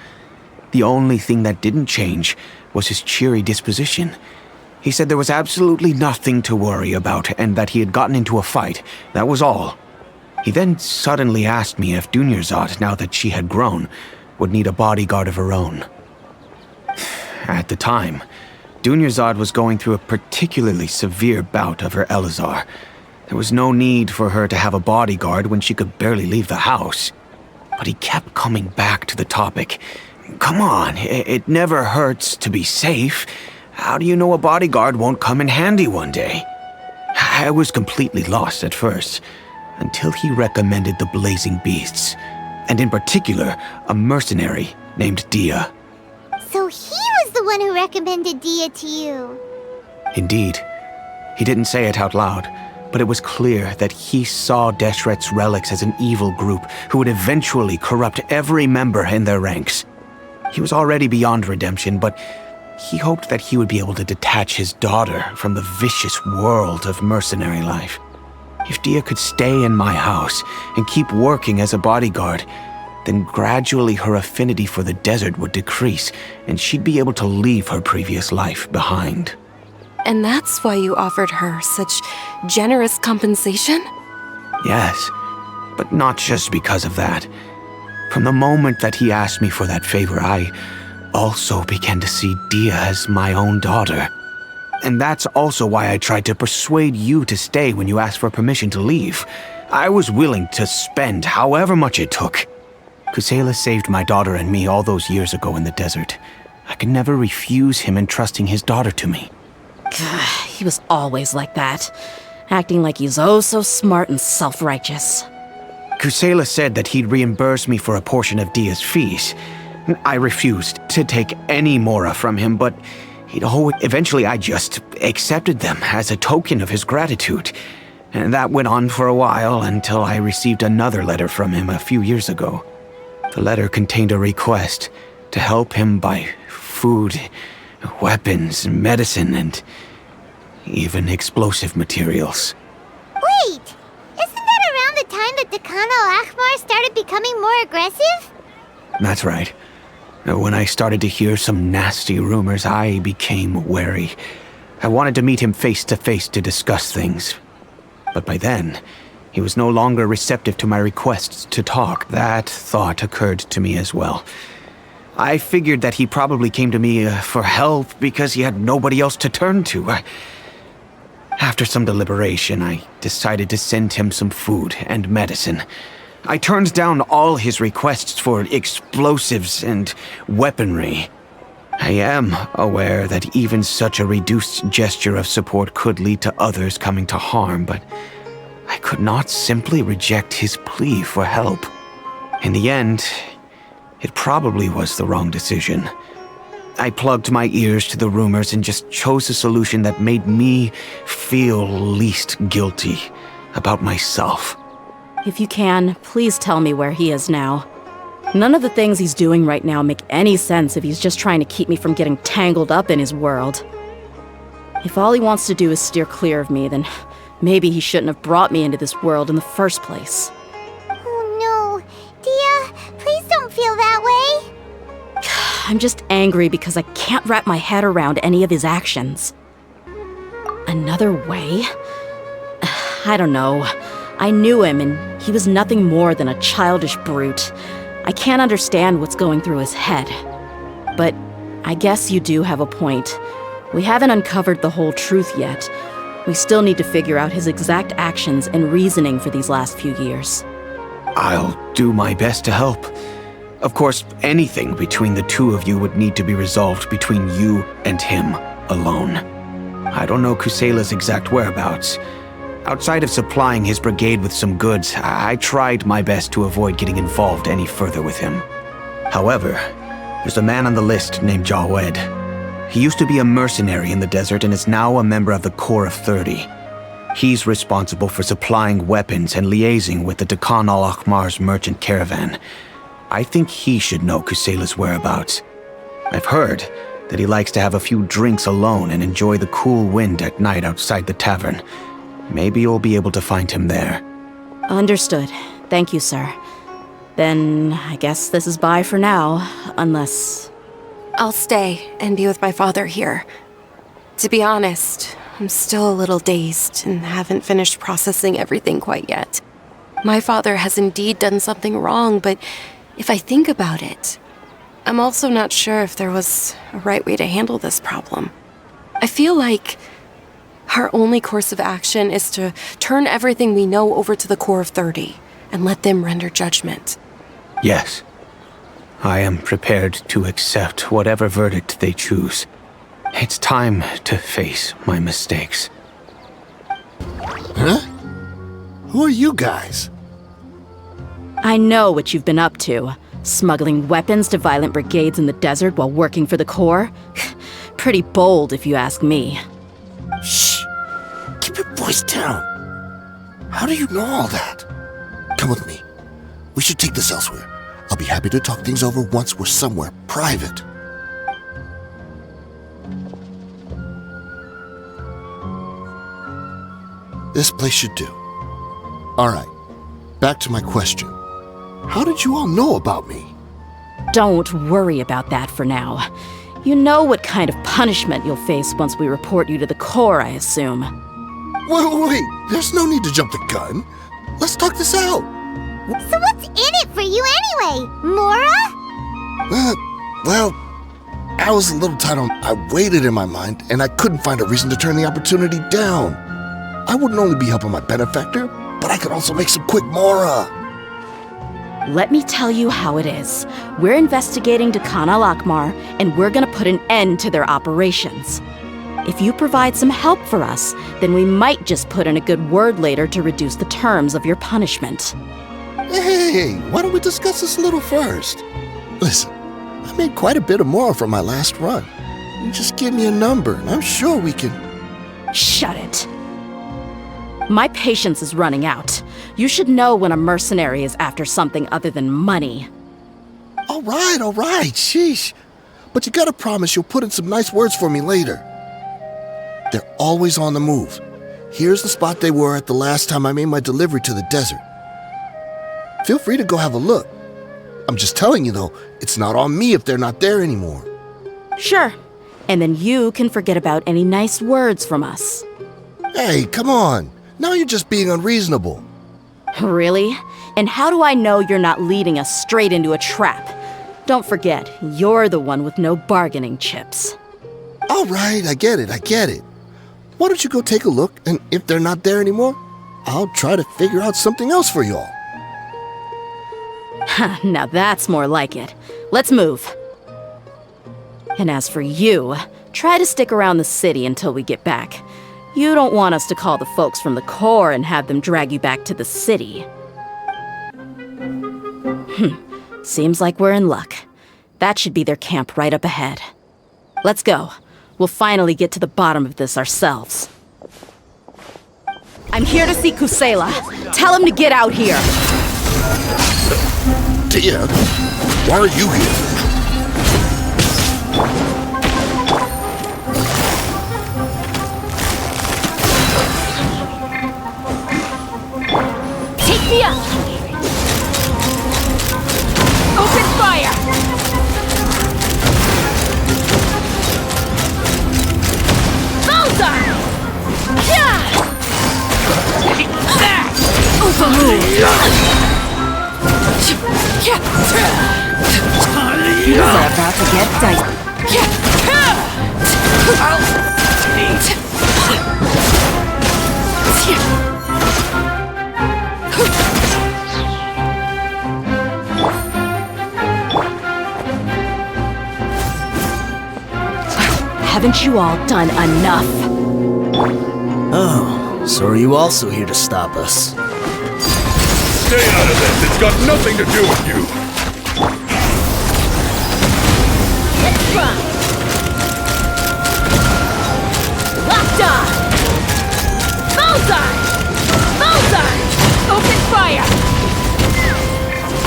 The only thing that didn't change was his cheery disposition. He said there was absolutely nothing to worry about and that he had gotten into a fight. That was all. He then suddenly asked me if Dunyarzad, now that she had grown, would need a bodyguard of her own. At the time, Dunyarzad was going through a particularly severe bout of her Elazar. There was no need for her to have a bodyguard when she could barely leave the house. But he kept coming back to the topic. Come on, it never hurts to be safe. How do you know a bodyguard won't come in handy one day? I was completely lost at first, until he recommended the Blazing Beasts, and in particular, a mercenary named Dia. So he was the one who recommended Dia to you. Indeed. He didn't say it out loud, but it was clear that he saw Deshret's relics as an evil group who would eventually corrupt every member in their ranks. He was already beyond redemption, but he hoped that he would be able to detach his daughter from the vicious world of mercenary life. If Dia could stay in my house and keep working as a bodyguard, then gradually her affinity for the desert would decrease, and she'd be able to leave her previous life behind. And that's why you offered her such generous compensation? Yes, but not just because of that. From the moment that he asked me for that favor, I also began to see Dia as my own daughter. And that's also why I tried to persuade you to stay when you asked for permission to leave. I was willing to spend however much it took. Kusela saved my daughter and me all those years ago in the desert. I could never refuse him entrusting his daughter to me. He was always like that, acting like he's oh so smart and self-righteous. Kusela said that he'd reimburse me for a portion of Dia's fees. I refused to take any mora from him, but eventually I just accepted them as a token of his gratitude. And that went on for a while until I received another letter from him a few years ago. The letter contained a request to help him buy food, weapons, medicine, and even explosive materials. Wait! Isn't that around the time that Dekan al-Akhmar started becoming more aggressive? That's right. When I started to hear some nasty rumors, I became wary. I wanted to meet him face to face to discuss things. But by then, he was no longer receptive to my requests to talk. That thought occurred to me as well. I figured that he probably came to me for help because he had nobody else to turn to. After some deliberation, I decided to send him some food and medicine. I turned down all his requests for explosives and weaponry. I am aware that even such a reduced gesture of support could lead to others coming to harm, but I could not simply reject his plea for help. In the end, it probably was the wrong decision. I plugged my ears to the rumors and just chose a solution that made me feel least guilty about myself. If you can, please tell me where he is now. None of the things he's doing right now make any sense if he's just trying to keep me from getting tangled up in his world. If all he wants to do is steer clear of me, then maybe he shouldn't have brought me into this world in the first place. Oh no. Dia, please don't feel that way. I'm just angry because I can't wrap my head around any of his actions. Another way? I don't know. I knew him, and he was nothing more than a childish brute. I can't understand what's going through his head. But I guess you do have a point. We haven't uncovered the whole truth yet. We still need to figure out his exact actions and reasoning for these last few years. I'll do my best to help. Of course, anything between the two of you would need to be resolved between you and him alone. I don't know Kusela's exact whereabouts. Outside of supplying his brigade with some goods, I tried my best to avoid getting involved any further with him. However, there's a man on the list named Jawed. He used to be a mercenary in the desert and is now a member of the Corps of 30. He's responsible for supplying weapons and liaising with the Dekan al-Akhmar's merchant caravan. I think he should know Kusela's whereabouts. I've heard that he likes to have a few drinks alone and enjoy the cool wind at night outside the tavern. Maybe you'll be able to find him there. Understood. Thank you, sir. Then I guess this is bye for now, unless... I'll stay and be with my father here. To be honest, I'm still a little dazed and haven't finished processing everything quite yet. My father has indeed done something wrong, but if I think about it, I'm also not sure if there was a right way to handle this problem. I feel like our only course of action is to turn everything we know over to the Corps of 30 and let them render judgment. Yes. I am prepared to accept whatever verdict they choose. It's time to face my mistakes. Huh? Who are you guys? I know what you've been up to. Smuggling weapons to violent brigades in the desert while working for the Corps? Pretty bold, if you ask me. Shh! Keep your voice down. How do you know all that? Come with me. We should take this elsewhere. I'll be happy to talk things over once we're somewhere private. This place should do. All right, back to my question. How did you all know about me? Don't worry about that for now. You know what kind of punishment you'll face once we report you to the Corps, I assume. Wait, there's no need to jump the gun. Let's talk this out. So what's in it for you anyway, Mora? Well, I was a little tight on... I waited in my mind, and I couldn't find a reason to turn the opportunity down. I wouldn't only be helping my benefactor, but I could also make some quick Mora. Let me tell you how it is. We're investigating Dekan al-Akhmar, and we're gonna put an end to their operations. If you provide some help for us, then we might just put in a good word later to reduce the terms of your punishment. Hey, why don't we discuss this a little first? Listen, I made quite a bit of Mora from my last run. You just give me a number, and I'm sure we can... Shut it. My patience is running out. You should know when a mercenary is after something other than money. All right, sheesh. But you gotta promise you'll put in some nice words for me later. They're always on the move. Here's the spot they were at the last time I made my delivery to the desert. Feel free to go have a look. I'm just telling you, though, it's not on me if they're not there anymore. Sure. And then you can forget about any nice words from us. Hey, come on. Now you're just being unreasonable. Really? And how do I know you're not leading us straight into a trap? Don't forget, you're the one with no bargaining chips. All right, I get it. Why don't you go take a look, and if they're not there anymore, I'll try to figure out something else for y'all. Now that's more like it. Let's move. And as for you, try to stick around the city until we get back. You don't want us to call the folks from the Corps and have them drag you back to the city. Seems like we're in luck. That should be their camp right up ahead. Let's go. We'll finally get to the bottom of this ourselves. I'm here to see Kusela. Tell him to get out here. Tia, why are you here? Take me up! Open fire! Bullseye! Yeah! Overruled! Things are about to get dicey. Haven't you all done enough? Oh, so are you also here to stop us? Stay out of this! It's got nothing to do with you! Locked on! Bullseye! Bullseye! Open fire!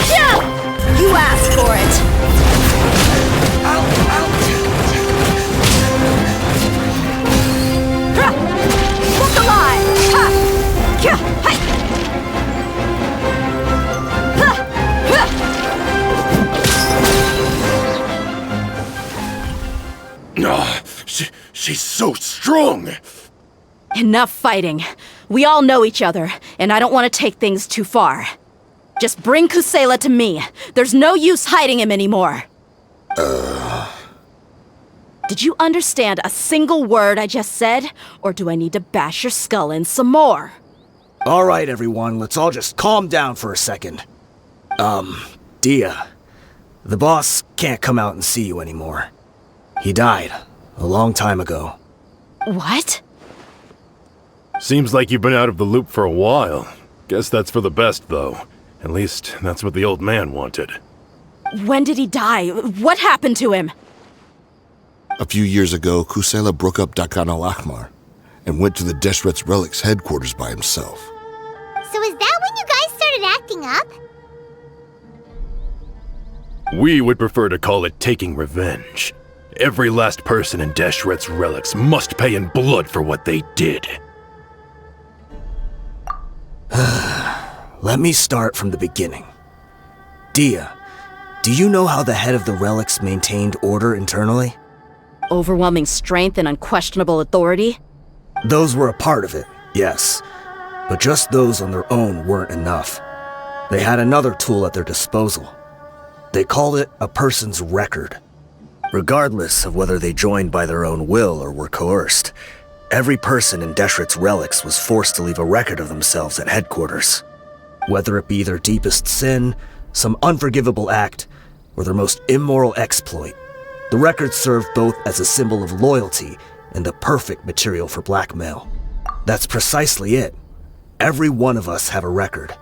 Yeah! You asked for it! Look alive! Ha! Kya! Hi! Ha! Ha! She's so strong! Enough fighting. We all know each other, and I don't want to take things too far. Just bring Kusela to me. There's no use hiding him anymore. Did you understand a single word I just said? Or do I need to bash your skull in some more? All right, everyone, let's all just calm down for a second. Dia, the boss can't come out and see you anymore. He died a long time ago. What? Seems like you've been out of the loop for a while. Guess that's for the best, though. At least, that's what the old man wanted. When did he die? What happened to him? A few years ago, Kusela broke up Dakan al-Ahmar and went to the Deshret's Relics headquarters by himself. So is that when you guys started acting up? We would prefer to call it taking revenge. Every last person in Deshret's Relics must pay in blood for what they did. Let me start from the beginning. Dia, do you know how the head of the Relics maintained order internally? Overwhelming strength and unquestionable authority? Those were a part of it, yes. But just those on their own weren't enough. They had another tool at their disposal. They called it a person's record. Regardless of whether they joined by their own will or were coerced, every person in Deshret's Relics was forced to leave a record of themselves at headquarters. Whether it be their deepest sin, some unforgivable act, or their most immoral exploit, the record served both as a symbol of loyalty and the perfect material for blackmail. That's precisely it. Every one of us have a record.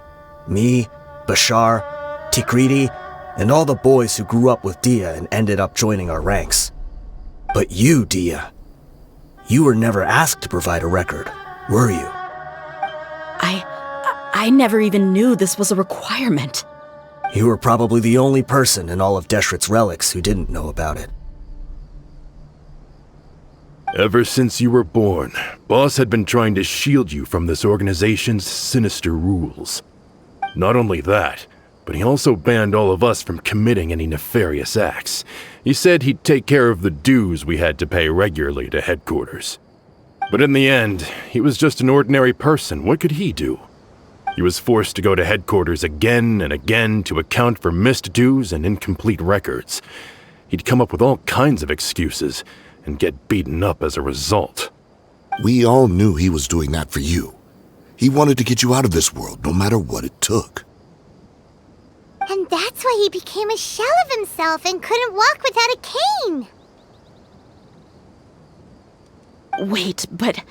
Me, Bashar, Tikriti, and all the boys who grew up with Dia and ended up joining our ranks. But you, Dia, you were never asked to provide a record, were you? I never even knew this was a requirement. You were probably the only person in all of Deshret's Relics who didn't know about it. Ever since you were born, Boss had been trying to shield you from this organization's sinister rules. Not only that, but he also banned all of us from committing any nefarious acts. He said he'd take care of the dues we had to pay regularly to headquarters. But in the end, he was just an ordinary person. What could he do? He was forced to go to headquarters again and again to account for missed dues and incomplete records. He'd come up with all kinds of excuses and get beaten up as a result. We all knew he was doing that for you. He wanted to get you out of this world, no matter what it took. And that's why he became a shell of himself and couldn't walk without a cane. Wait, but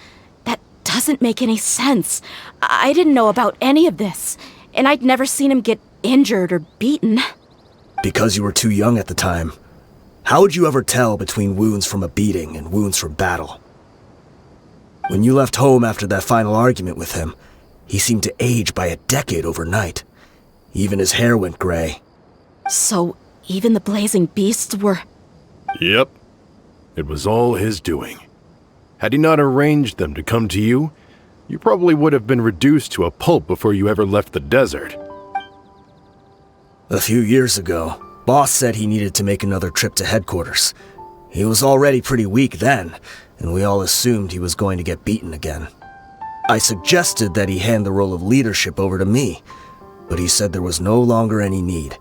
that doesn't make any sense. I didn't know about any of this, and I'd never seen him get injured or beaten. Because you were too young at the time. How would you ever tell between wounds from a beating and wounds from battle? When you left home after that final argument with him, he seemed to age by a decade overnight. Even his hair went gray. So, even the blazing beasts were... Yep. It was all his doing. Had he not arranged them to come to you, you probably would have been reduced to a pulp before you ever left the desert. A few years ago, Boss said he needed to make another trip to headquarters. He was already pretty weak then, and we all assumed he was going to get beaten again. I suggested that he hand the role of leadership over to me, but he said there was no longer any need,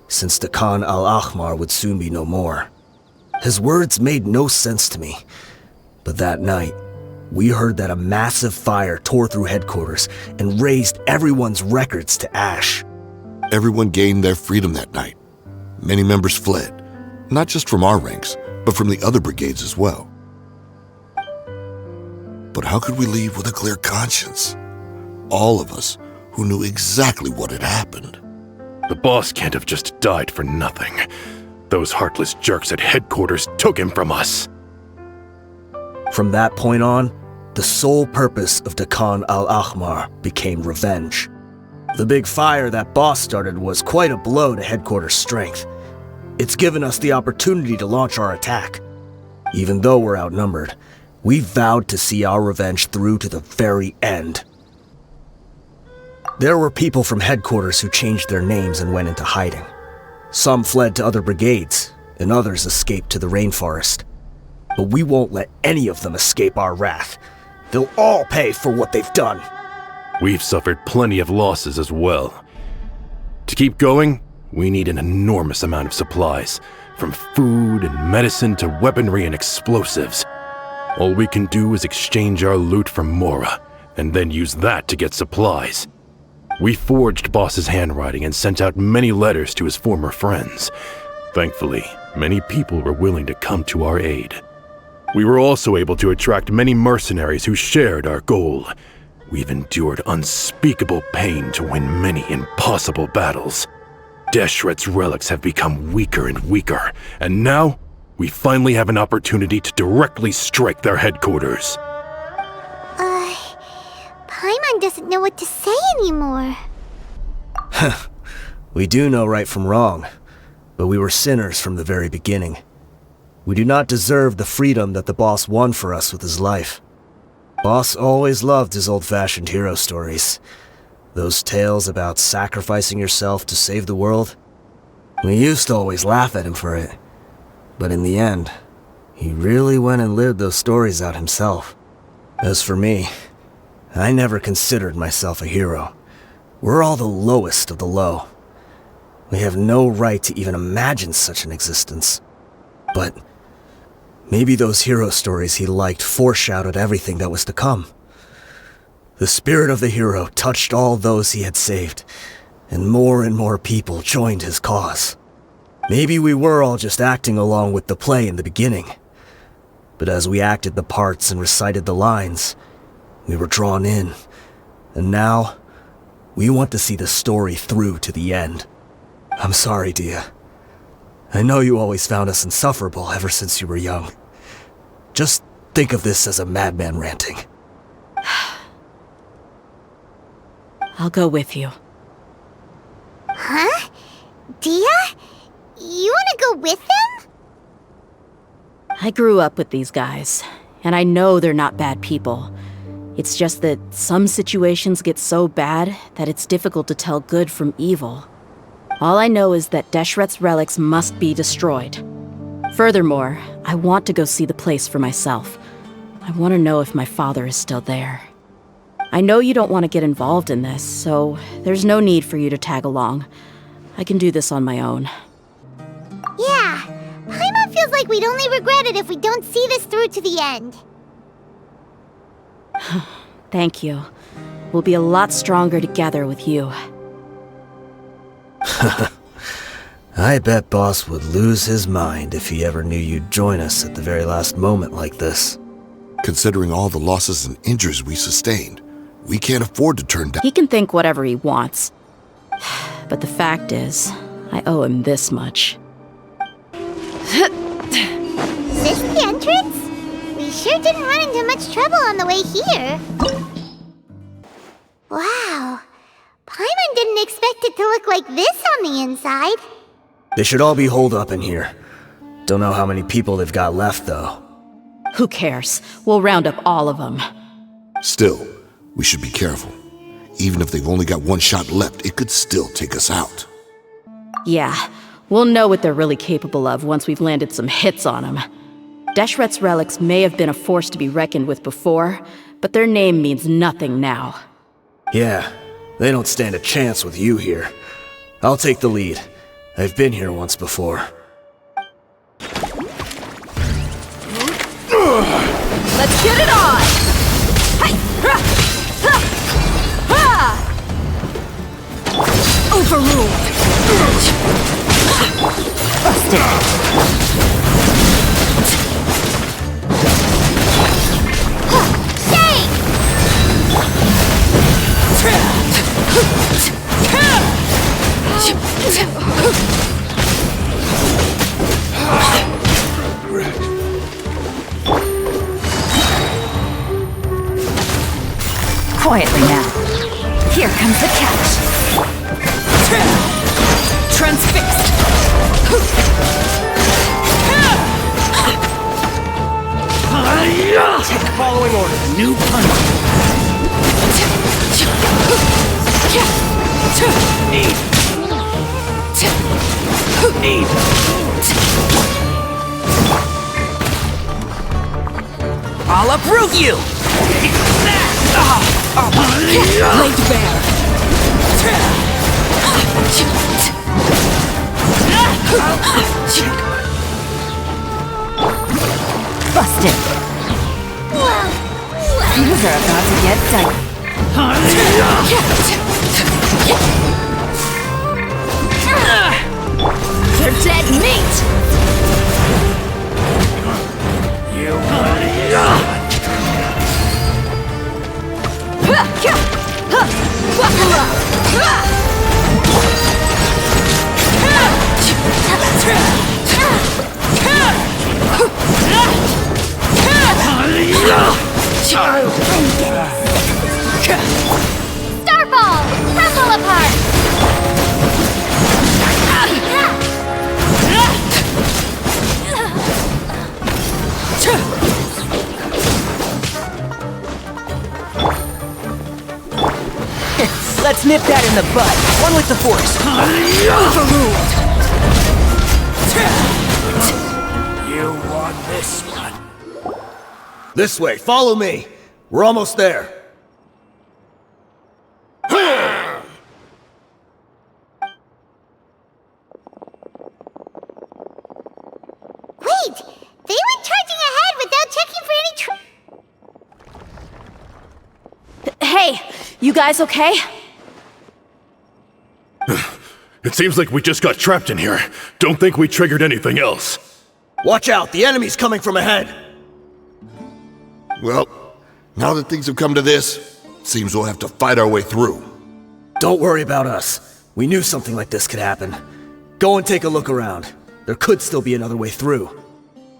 since the Khan al-Ahmar would soon be no more. His words made no sense to me, but that night, we heard that a massive fire tore through headquarters and razed everyone's records to ash. Everyone gained their freedom that night. Many members fled, not just from our ranks, but from the other brigades as well. But how could we leave with a clear conscience? All of us who knew exactly what had happened. The boss can't have just died for nothing. Those heartless jerks at headquarters took him from us. From that point on, the sole purpose of the Khan al-Ahmar became revenge. The big fire that Boss started was quite a blow to headquarters' strength. It's given us the opportunity to launch our attack. Even though we're outnumbered, we vowed to see our revenge through to the very end. There were people from headquarters who changed their names and went into hiding. Some fled to other brigades, and others escaped to the rainforest. But we won't let any of them escape our wrath. They'll all pay for what they've done. We've suffered plenty of losses as well. To keep going, we need an enormous amount of supplies, from food and medicine to weaponry and explosives. All we can do is exchange our loot from Mora, and then use that to get supplies. We forged Boss's handwriting and sent out many letters to his former friends. Thankfully, many people were willing to come to our aid. We were also able to attract many mercenaries who shared our goal. We've endured unspeakable pain to win many impossible battles. Deshret's relics have become weaker and weaker, and now we finally have an opportunity to directly strike their headquarters. Paimon doesn't know what to say anymore. We do know right from wrong, but we were sinners from the very beginning. We do not deserve the freedom that the boss won for us with his life. Boss always loved his old-fashioned hero stories. Those tales about sacrificing yourself to save the world. We used to always laugh at him for it. But in the end, he really went and lived those stories out himself. As for me, I never considered myself a hero. We're all the lowest of the low. We have no right to even imagine such an existence. But maybe those hero stories he liked foreshadowed everything that was to come. The spirit of the hero touched all those he had saved, and more people joined his cause. Maybe we were all just acting along with the play in the beginning. But as we acted the parts and recited the lines, we were drawn in. And now, we want to see the story through to the end. I'm sorry, Dia. I know you always found us insufferable ever since you were young. Just think of this as a madman ranting. I'll go with you. Huh? Dia? You want to go with them? I grew up with these guys. And I know they're not bad people. It's just that some situations get so bad that it's difficult to tell good from evil. All I know is that Deshret's relics must be destroyed. Furthermore, I want to go see the place for myself. I want to know if my father is still there. I know you don't want to get involved in this, so there's no need for you to tag along. I can do this on my own. Yeah, Paimon feels like we'd only regret it if we don't see this through to the end. Thank you. We'll be a lot stronger together with you. I bet Boss would lose his mind if he ever knew you'd join us at the very last moment like this. Considering all the losses and injuries we sustained, we can't afford to turn down. He can think whatever he wants. But the fact is, I owe him this much. Is this the entrance? We sure didn't run into much trouble on the way here. Wow. Paimon didn't expect it to look like this on the inside. They should all be holed up in here. Don't know how many people they've got left, though. Who cares? We'll round up all of them. Still, we should be careful. Even if they've only got one shot left, it could still take us out. Yeah, we'll know what they're really capable of once we've landed some hits on them. Deshret's relics may have been a force to be reckoned with before, but their name means nothing now. Yeah, they don't stand a chance with you here. I'll take the lead. I've been here once before. Let's get it on! Overruled! Quietly now. Here comes the catch. Transfixed! Following orders. New punch. I'll uproot you! Laid bare. Busted. These are about to get done. They're dead meat! Buckle up! Starball! Crumble apart! Let's nip that in the bud. One with the force. Overruled. You want this one? This way, follow me. We're almost there. Wait! They went charging ahead without checking for any Hey, you guys okay? It seems like we just got trapped in here. Don't think we triggered anything else. Watch out, the enemy's coming from ahead. Well, now that things have come to this, seems we'll have to fight our way through. Don't worry about us. We knew something like this could happen. Go and take a look around. There could still be another way through.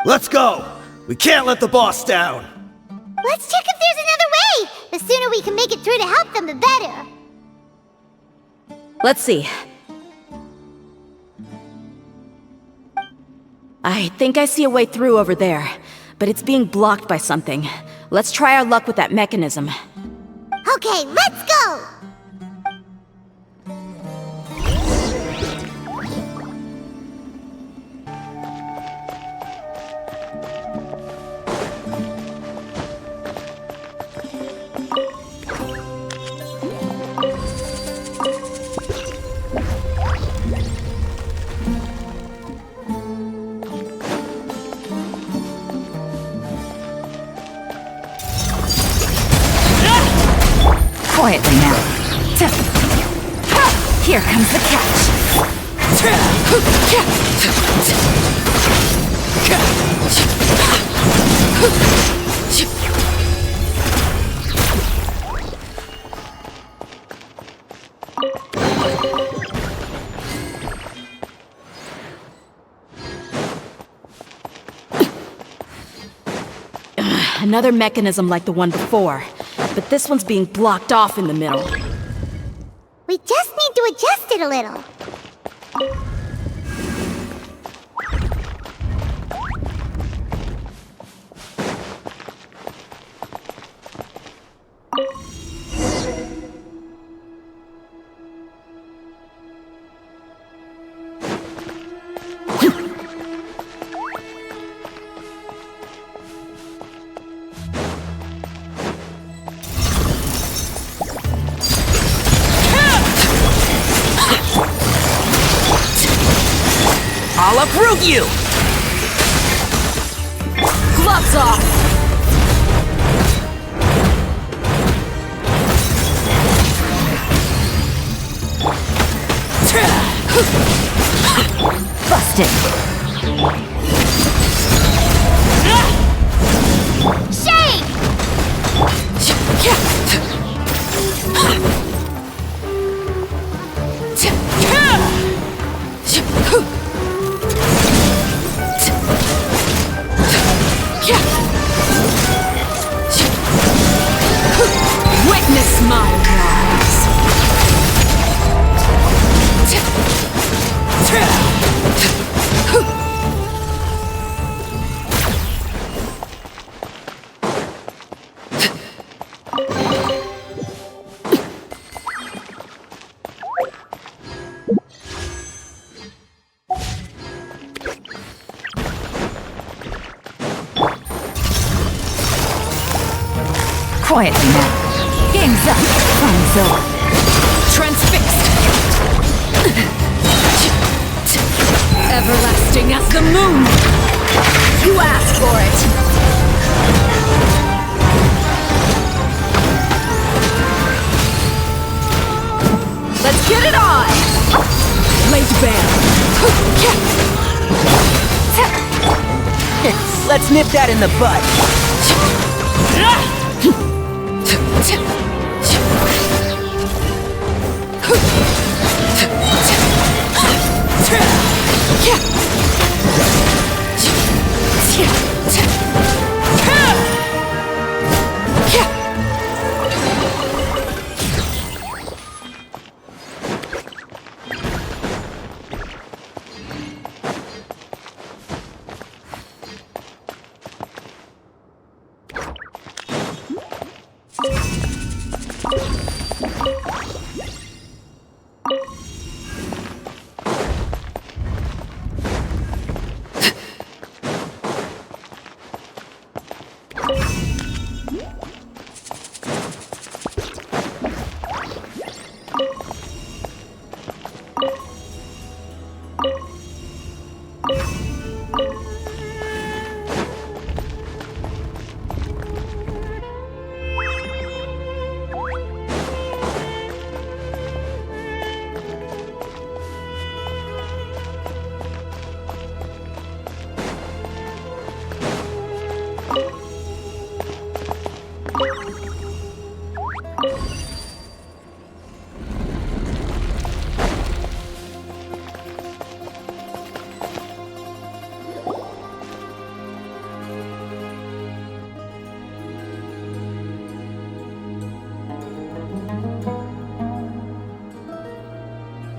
Let's go! We can't let the boss down! Let's check if there's another way! The sooner we can make it through to help them, the better. Let's see. I think I see a way through over there, but it's being blocked by something. Let's try our luck with that mechanism. Okay, let's go! Quietly now. Here comes the catch. Another mechanism like the one before, but this one's being blocked off in the middle. We just need to adjust it a little. I'll uproot you! Gloves off! Busted! Shade! Witness my rise! Quietly now. Game's up. Time's over. Transfixed! Everlasting as the moon! You asked for it! Let's get it on! Laid bare! Let's nip that in the bud.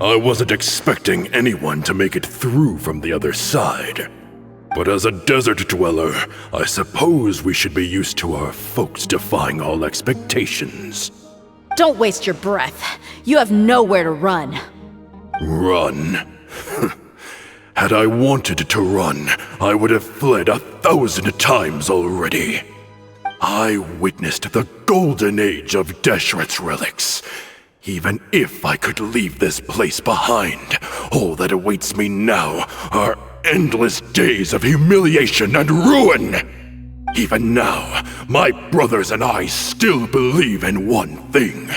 I wasn't expecting anyone to make it through from the other side. But as a desert dweller, I suppose we should be used to our folks defying all expectations. Don't waste your breath. You have nowhere to run. Run? Had I wanted to run, I would have fled 1,000 times already. I witnessed the golden age of Deshret's relics. Even if I could leave this place behind, all that awaits me now are endless days of humiliation and ruin. Even now, my brothers and I still believe in one thing.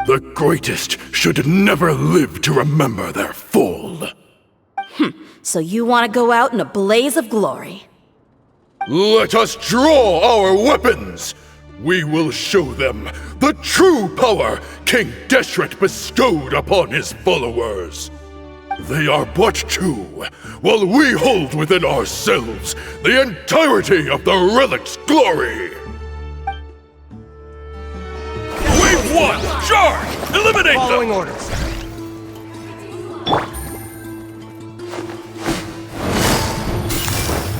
The greatest should never live to remember their fall. So you want to go out in a blaze of glory? Let us draw our weapons! We will show them the true power King Deshret bestowed upon his followers. They are but two, while we hold within ourselves the entirety of the relic's glory. Wave 1, charge! Eliminate Following them! orders.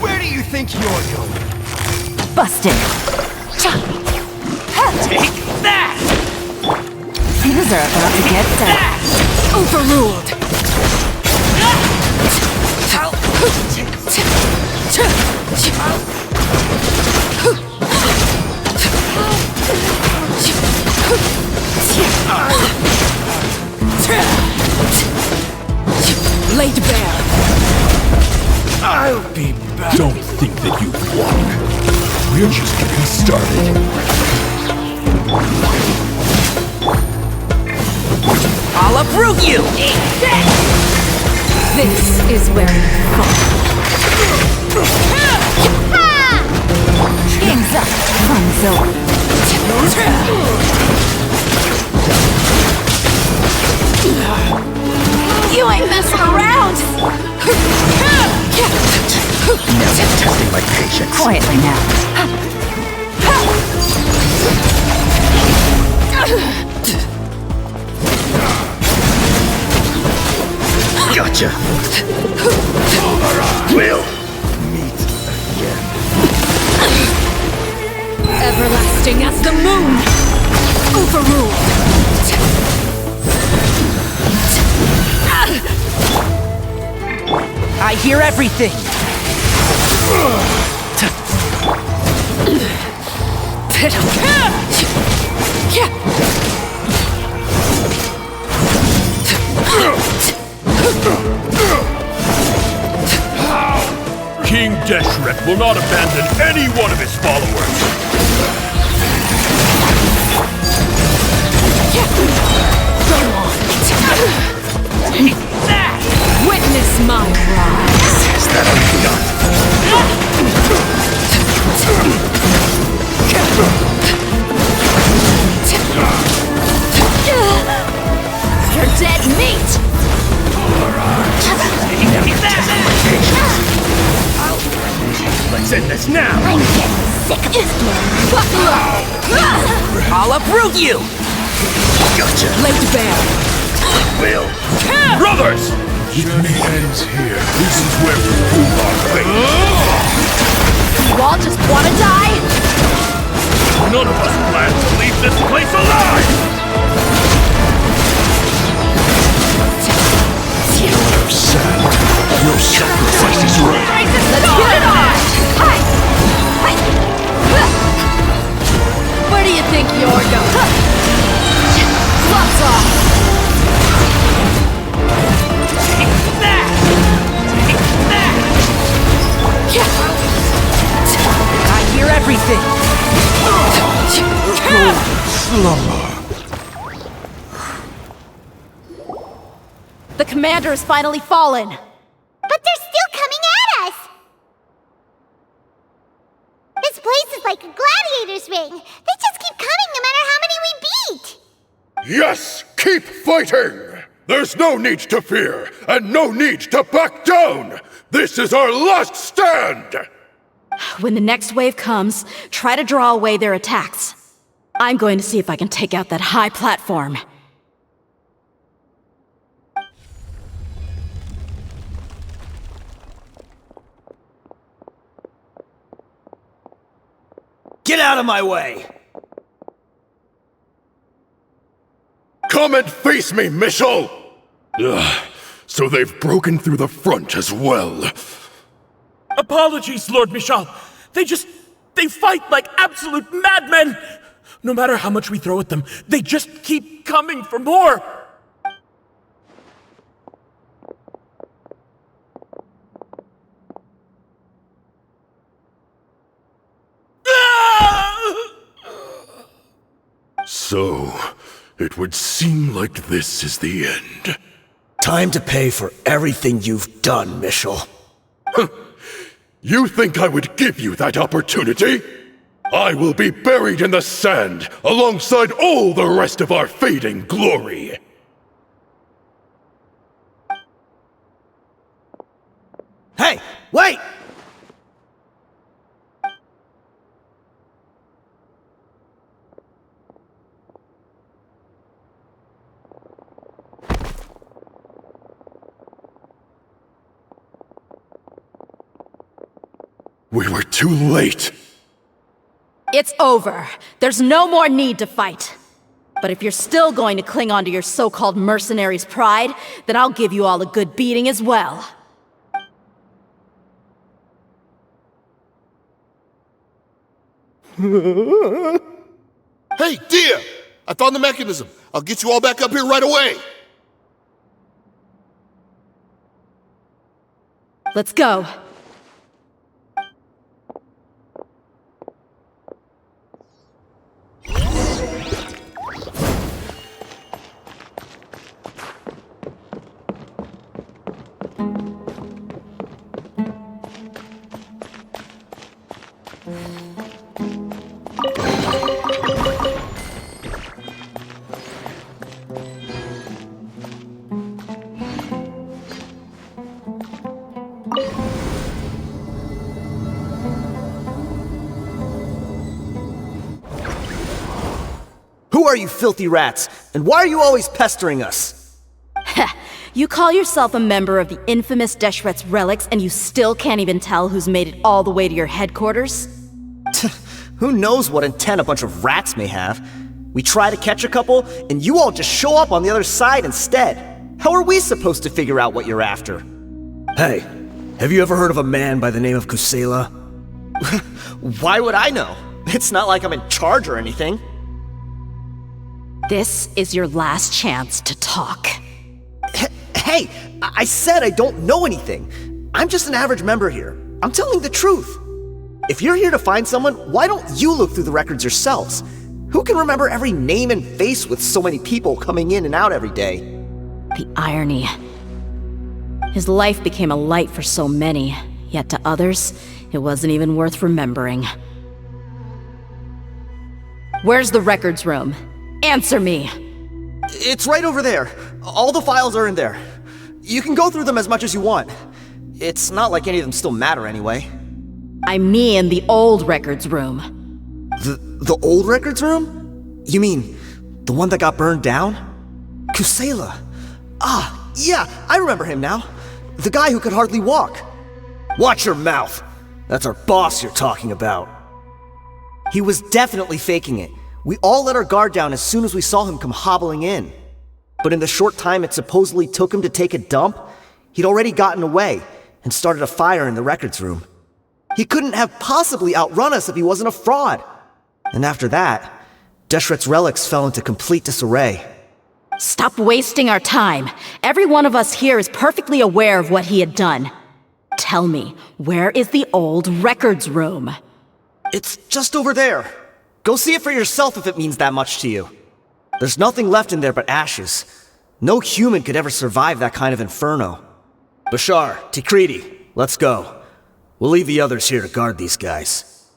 Where do you think you're going? Busted. Take that! Things are about to get dark. Overruled! Laid bare. I'll be back. Don't think that you've won. We're just getting started. I'll uproot you! This is where you fall. Game's up. Fun's over. You ain't messing around! Never testing my patience. Quietly now. Gotcha. We'll meet again. Everlasting as the moon! Overruled! I hear everything. King Deshret will not abandon any one of his followers. Go on! Take that! Witness my rise! Is that You're dead meat! Let's end this now. I'm getting sick of this game. I'll uproot you. Gotcha. Laid bare. Will. Brothers! It ends here. This is where we prove our fate. You all just wanna die? None of us plan to leave this place alive! Your sacrifice is right. Let's get it on! Where do you think you're going? Gloves off! Take that! I hear everything. The commander has finally fallen! But they're still coming at us! This place is like a gladiator's ring. They just keep coming no matter how many we beat! Yes! Keep fighting! There's no need to fear, and no need to back down! This is our last stand! When the next wave comes, try to draw away their attacks. I'm going to see if I can take out that high platform. Get out of my way! Come and face me, Michel! Ugh, so they've broken through the front as well. Apologies, Lord Michal. They fight like absolute madmen! No matter how much we throw at them, they just keep coming for more! So, it would seem like this is the end. Time to pay for everything you've done, Michel. You think I would give you that opportunity? I will be buried in the sand alongside all the rest of our fading glory. Hey, wait! We were too late. It's over. There's no more need to fight. But if you're still going to cling on to your so-called mercenary's pride, then I'll give you all a good beating as well. Hey, dear! I found the mechanism. I'll get you all back up here right away. Let's go. Who are you filthy rats? And why are you always pestering us? You call yourself a member of the infamous Deshret's relics, and you still can't even tell who's made it all the way to your headquarters? Who knows what intent a bunch of rats may have? We try to catch a couple, and you all just show up on the other side instead. How are we supposed to figure out what you're after? Hey, have you ever heard of a man by the name of Kusela? Why would I know? It's not like I'm in charge or anything. This is your last chance to talk. Hey, I said I don't know anything. I'm just an average member here. I'm telling the truth. If you're here to find someone, why don't you look through the records yourselves? Who can remember every name and face with so many people coming in and out every day? The irony. His life became a light for so many, yet to others, it wasn't even worth remembering. Where's the records room? Answer me! It's right over there. All the files are in there. You can go through them as much as you want. It's not like any of them still matter anyway. I mean the old records room. The old records room? You mean the one that got burned down? Kusela. Ah, yeah, I remember him now. The guy who could hardly walk. Watch your mouth. That's our boss you're talking about. He was definitely faking it. We all let our guard down as soon as we saw him come hobbling in. But in the short time it supposedly took him to take a dump, he'd already gotten away and started a fire in the records room. He couldn't have possibly outrun us if he wasn't a fraud. And after that, Deshret's relics fell into complete disarray. Stop wasting our time. Every one of us here is perfectly aware of what he had done. Tell me, where is the old records room? It's just over there. Go see it for yourself if it means that much to you. There's nothing left in there but ashes. No human could ever survive that kind of inferno. Bashar, Tikriti, let's go. We'll leave the others here to guard these guys.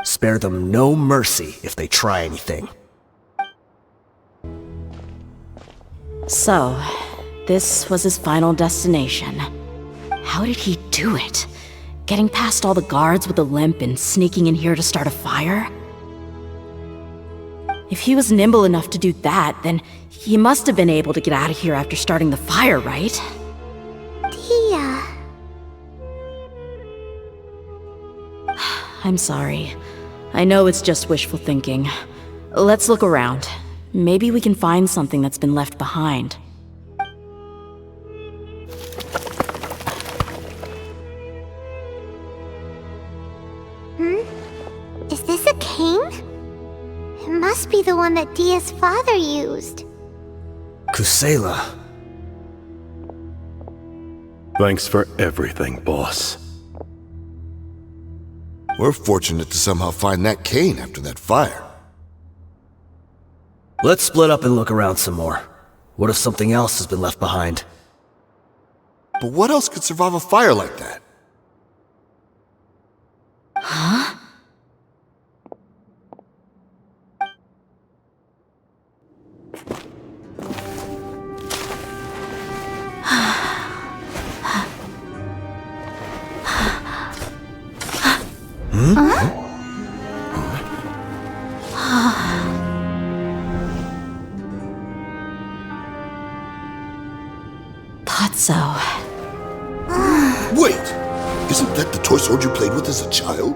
Spare them no mercy if they try anything. So, this was his final destination. How did he do it? Getting past all the guards with a limp and sneaking in here to start a fire? If he was nimble enough to do that, then he must have been able to get out of here after starting the fire, right? Tia. I'm sorry. I know it's just wishful thinking. Let's look around. Maybe we can find something that's been left behind. Is this a cane? It must be the one that Dia's father used. Kusela. Thanks for everything, boss. We're fortunate to somehow find that cane after that fire. Let's split up and look around some more. What if something else has been left behind? But what else could survive a fire like that? Huh? Thought so. Wait! Isn't that the toy sword you played with as a child?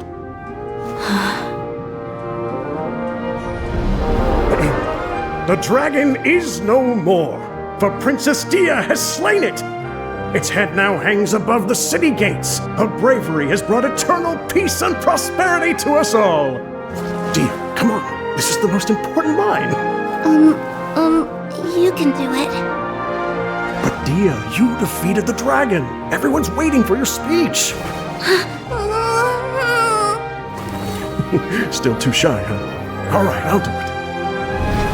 The dragon is no more, for Princess Dia has slain it. Its head now hangs above the city gates. Her bravery has brought eternal peace and prosperity to us all. Dia, come on. This is the most important line. You can do it. But Dia, you defeated the dragon. Everyone's waiting for your speech. Still too shy, huh? All right, I'll do it.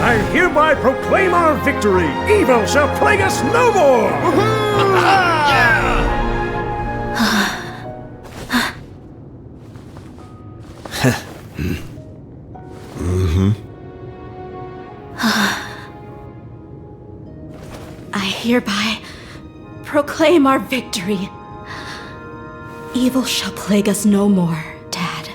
I hereby proclaim our victory. Evil shall plague us no more. I hereby proclaim our victory. Evil shall plague us no more, Dad.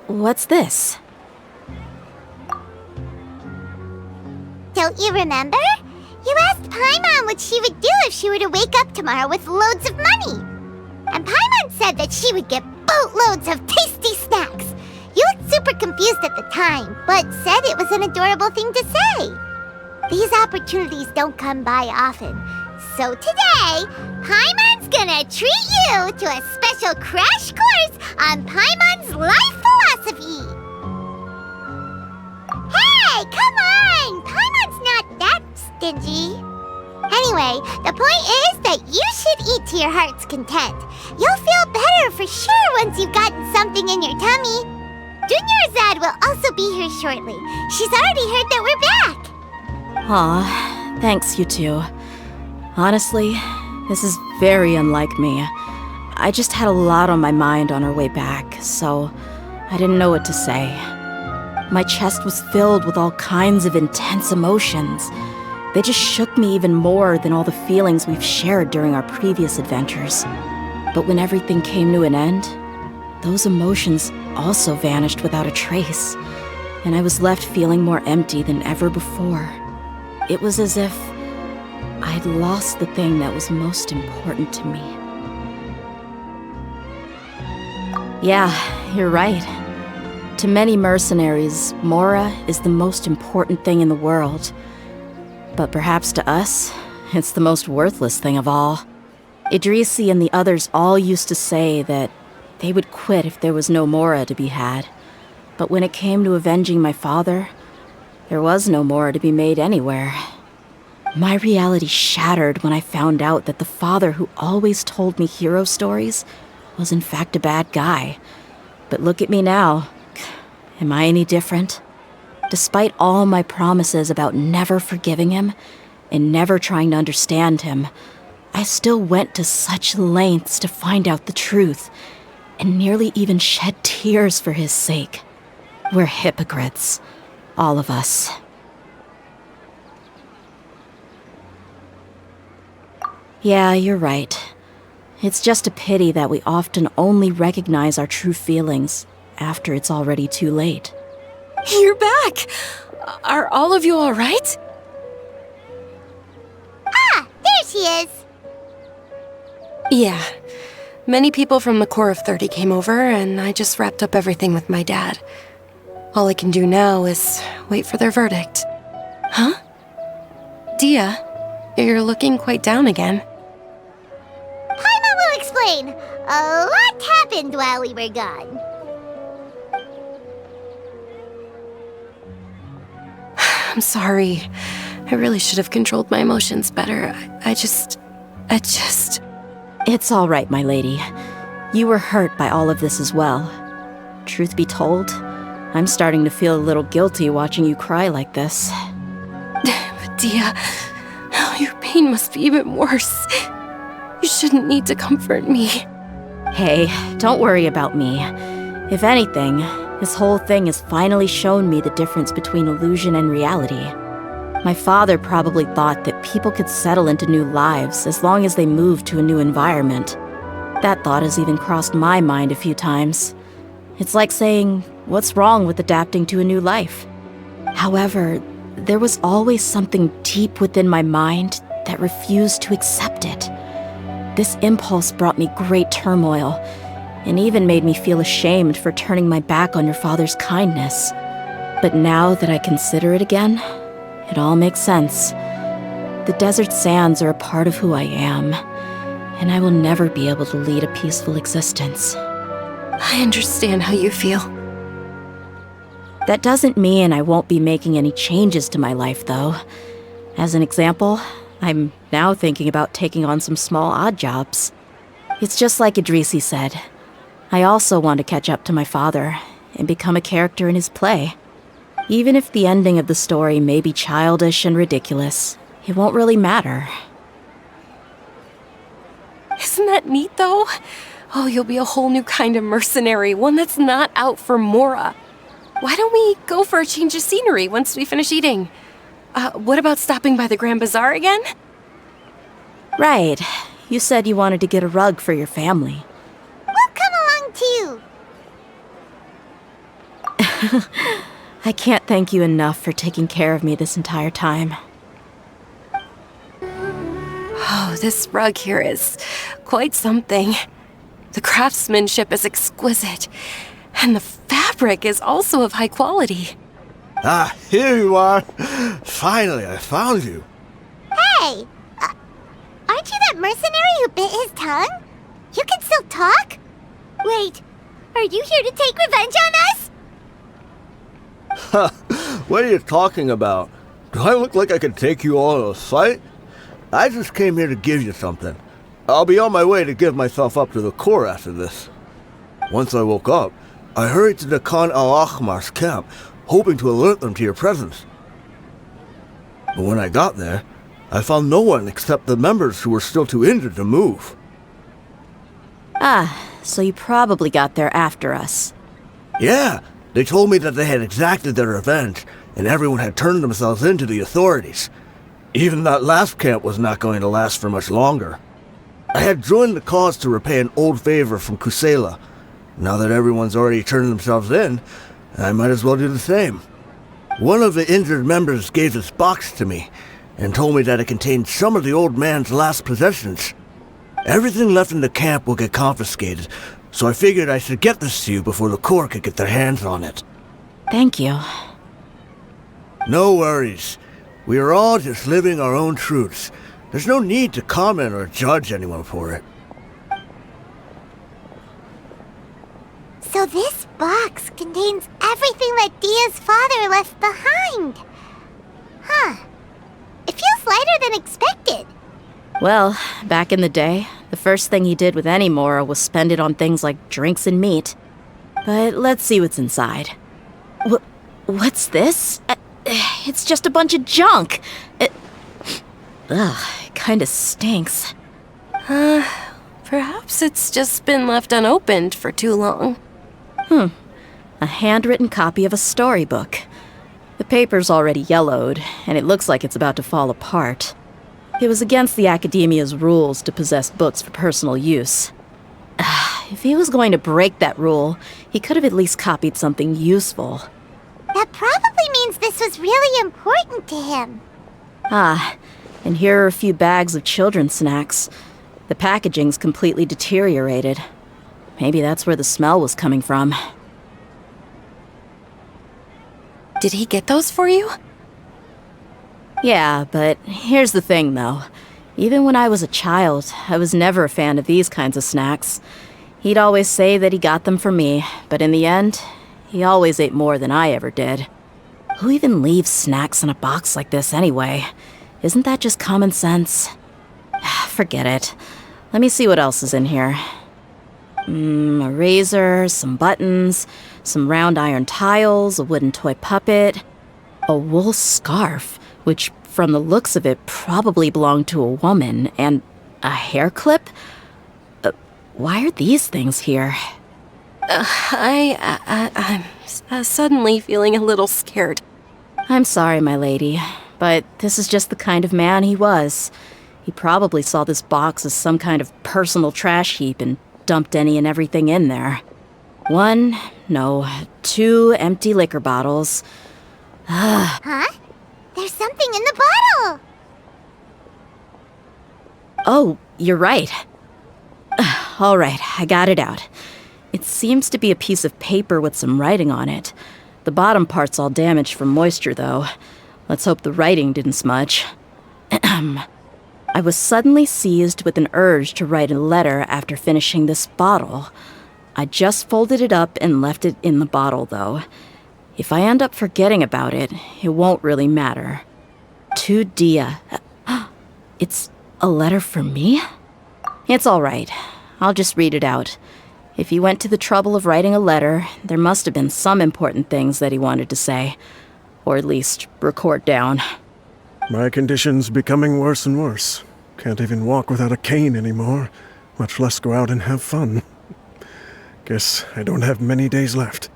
What's this? Don't you remember? You asked Paimon what she would do if she were to wake up tomorrow with loads of money. And Paimon said that she would get boatloads of tasty snacks. You looked super confused at the time, but said it was an adorable thing to say. These opportunities don't come by often. So today, Paimon's gonna treat you to a special crash course on Paimon's life philosophy. Hey, come on! Paimon's not that stingy. Anyway, the point is that you should eat to your heart's content. You'll feel better for sure once you've gotten something in your tummy. Junior Azad will also be here shortly. She's already heard that we're back. Aw, thanks, you two. Honestly, this is very unlike me. I just had a lot on my mind on our way back, so I didn't know what to say. My chest was filled with all kinds of intense emotions. They just shook me even more than all the feelings we've shared during our previous adventures. But when everything came to an end, those emotions also vanished without a trace, and I was left feeling more empty than ever before. It was as if I'd lost the thing that was most important to me. Yeah, you're right. To many mercenaries, Mora is the most important thing in the world. But perhaps to us, it's the most worthless thing of all. Idrisi and the others all used to say that they would quit if there was no Mora to be had. But when it came to avenging my father, there was no Mora to be made anywhere. My reality shattered when I found out that the father who always told me hero stories was in fact a bad guy. But look at me now. Am I any different? Despite all my promises about never forgiving him and never trying to understand him, I still went to such lengths to find out the truth and nearly even shed tears for his sake. We're hypocrites, all of us. Yeah, you're right. It's just a pity that we often only recognize our true feelings after it's already too late. You're back! Are all of you all right? Ah, there she is. Yeah. Many people from the Corps of 30 came over, and I just wrapped up everything with my dad. All I can do now is wait for their verdict. Huh? Dia, you're looking quite down again. Paimon will explain. A lot happened while we were gone. I'm sorry. I really should have controlled my emotions better. I just... It's all right, my lady. You were hurt by all of this as well. Truth be told, I'm starting to feel a little guilty watching you cry like this. But Dia, your pain must be even worse. You shouldn't need to comfort me. Hey, don't worry about me. If anything, this whole thing has finally shown me the difference between illusion and reality. My father probably thought that people could settle into new lives as long as they moved to a new environment. That thought has even crossed my mind a few times. It's like saying, what's wrong with adapting to a new life? However, there was always something deep within my mind that refused to accept it. This impulse brought me great turmoil, and even made me feel ashamed for turning my back on your father's kindness. But now that I consider it again, it all makes sense. The desert sands are a part of who I am, and I will never be able to lead a peaceful existence. I understand how you feel. That doesn't mean I won't be making any changes to my life, though. As an example, I'm now thinking about taking on some small odd jobs. It's just like Idrisi said. I also want to catch up to my father and become a character in his play. Even if the ending of the story may be childish and ridiculous, it won't really matter. Isn't that neat, though? Oh, you'll be a whole new kind of mercenary, one that's not out for Mora. Why don't we go for a change of scenery once we finish eating? What about stopping by the Grand Bazaar again? Right. You said you wanted to get a rug for your family. We'll come along too. I can't thank you enough for taking care of me this entire time. Oh, this rug here is quite something. The craftsmanship is exquisite, and the fabric is also of high quality. Ah, here you are. Finally, I found you. Hey! Aren't you that mercenary who bit his tongue? You can still talk? Wait, are you here to take revenge on us? What are you talking about? Do I look like I can take you all in a fight? I just came here to give you something. I'll be on my way to give myself up to the Corps after this. Once I woke up, I hurried to the Khan al-Akhmar's camp, hoping to alert them to your presence. But when I got there, I found no one except the members who were still too injured to move. Ah, so you probably got there after us. Yeah, they told me that they had exacted their revenge, and everyone had turned themselves in to the authorities. Even that last camp was not going to last for much longer. I had joined the cause to repay an old favor from Kusela. Now that everyone's already turned themselves in, I might as well do the same. One of the injured members gave this box to me, and told me that it contained some of the old man's last possessions. Everything left in the camp will get confiscated, so I figured I should get this to you before the Corps could get their hands on it. Thank you. No worries. We are all just living our own truths. There's no need to comment or judge anyone for it. So this box contains everything that Dia's father left behind. Huh. It feels lighter than expected. Well, back in the day, the first thing he did with any Mora was spend it on things like drinks and meat. But let's see what's inside. What's this? It's just a bunch of junk. It kinda stinks. Perhaps it's just been left unopened for too long. A handwritten copy of a storybook. The paper's already yellowed, and it looks like it's about to fall apart. It was against the Academia's rules to possess books for personal use. If he was going to break that rule, he could have at least copied something useful. That probably means this was really important to him. Ah, and here are a few bags of children's snacks. The packaging's completely deteriorated. Maybe that's where the smell was coming from. Did he get those for you? Yeah, but here's the thing, though. Even when I was a child, I was never a fan of these kinds of snacks. He'd always say that he got them for me, but in the end, he always ate more than I ever did. Who even leaves snacks in a box like this anyway? Isn't that just common sense? Forget it. Let me see what else is in here. A razor, some buttons, some round iron tiles, a wooden toy puppet, a wool scarf, which, from the looks of it, probably belonged to a woman, and a hair clip? Why are these things here? I'm suddenly feeling a little scared. I'm sorry, my lady, but this is just the kind of man he was. He probably saw this box as some kind of personal trash heap and dumped any and everything in there. 2 empty liquor bottles. Huh? There's something in the bottle! Oh, you're right. All right, I got it out. It seems to be a piece of paper with some writing on it. The bottom part's all damaged from moisture, though. Let's hope the writing didn't smudge. I was suddenly seized with an urge to write a letter after finishing this bottle. I just folded it up and left it in the bottle, though. If I end up forgetting about it, it won't really matter. To Dia. It's a letter for me? It's all right. I'll just read it out. If he went to the trouble of writing a letter, there must have been some important things that he wanted to say. Or at least record down. My condition's becoming worse and worse. Can't even walk without a cane anymore, much less go out and have fun. Guess I don't have many days left.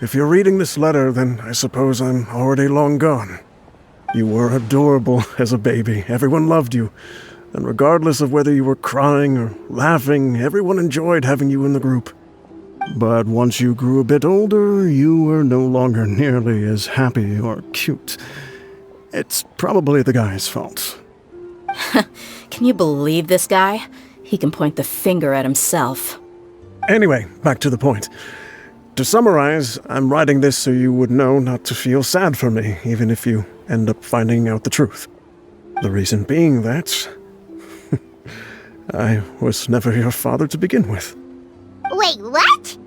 If you're reading this letter, then I suppose I'm already long gone. You were adorable as a baby. Everyone loved you. And regardless of whether you were crying or laughing, everyone enjoyed having you in the group. But once you grew a bit older, you were no longer nearly as happy or cute. It's probably the guy's fault. Can you believe this guy? He can point the finger at himself. Anyway, back to the point. To summarize, I'm writing this so you would know not to feel sad for me, even if you end up finding out the truth. The reason being that I was never your father to begin with. Wait, what?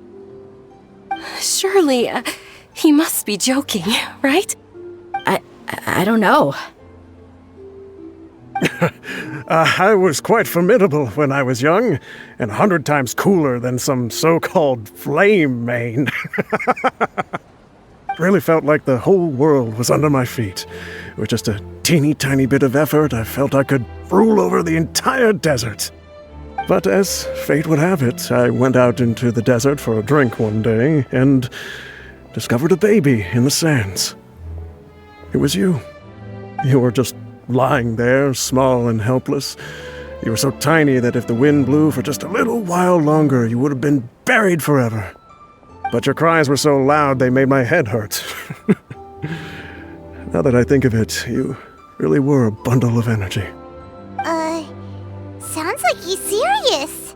Surely, he must be joking, right? I don't know. I was quite formidable when I was young, and 100 times cooler than some so-called flame main. Really felt like the whole world was under my feet. With just a teeny tiny bit of effort, I felt I could rule over the entire desert. But as fate would have it, I went out into the desert for a drink one day and discovered a baby in the sands. It was you. You were just lying there, small and helpless. You were so tiny that if the wind blew for just a little while longer, you would have been buried forever. But your cries were so loud they made my head hurt. Now that I think of it, you really were a bundle of energy. Sounds like he's serious.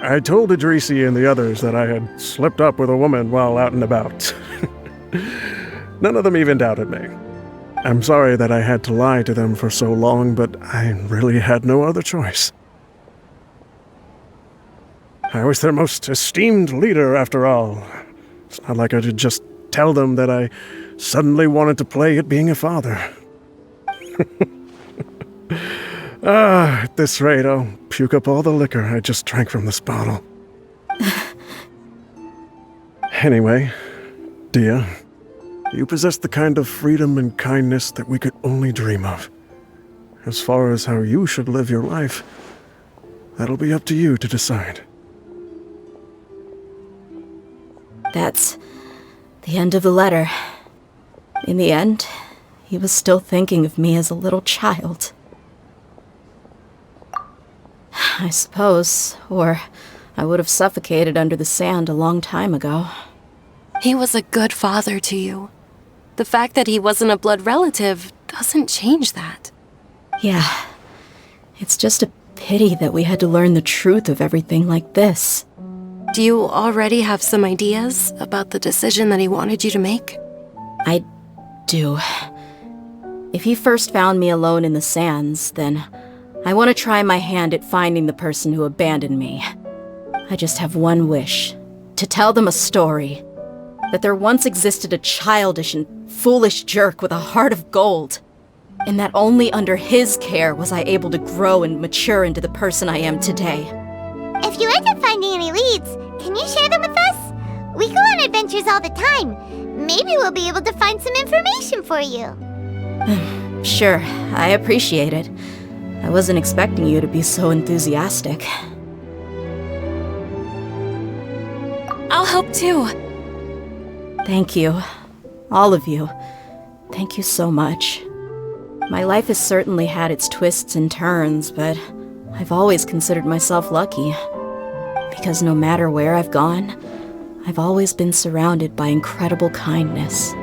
I told Idrisi and the others that I had slipped up with a woman while out and about. None of them even doubted me. I'm sorry that I had to lie to them for so long, but I really had no other choice. I was their most esteemed leader, after all. It's not like I could just tell them that I suddenly wanted to play at being a father. At this rate, I'll puke up all the liquor I just drank from this bottle. Anyway, Dia, you possess the kind of freedom and kindness that we could only dream of. As far as how you should live your life, that'll be up to you to decide. That's the end of the letter. In the end, he was still thinking of me as a little child. I suppose, or I would have suffocated under the sand a long time ago. He was a good father to you. The fact that he wasn't a blood relative doesn't change that. Yeah, it's just a pity that we had to learn the truth of everything like this. Do you already have some ideas about the decision that he wanted you to make? I do. If he first found me alone in the sands, then I want to try my hand at finding the person who abandoned me. I just have one wish. To tell them a story. That there once existed a childish and foolish jerk with a heart of gold. And that only under his care was I able to grow and mature into the person I am today. If you end up finding any leads, can you share them with us? We go on adventures all the time. Maybe we'll be able to find some information for you. Sure, I appreciate it. I wasn't expecting you to be so enthusiastic. I'll help too. Thank you. All of you. Thank you so much. My life has certainly had its twists and turns, but I've always considered myself lucky. Because no matter where I've gone, I've always been surrounded by incredible kindness.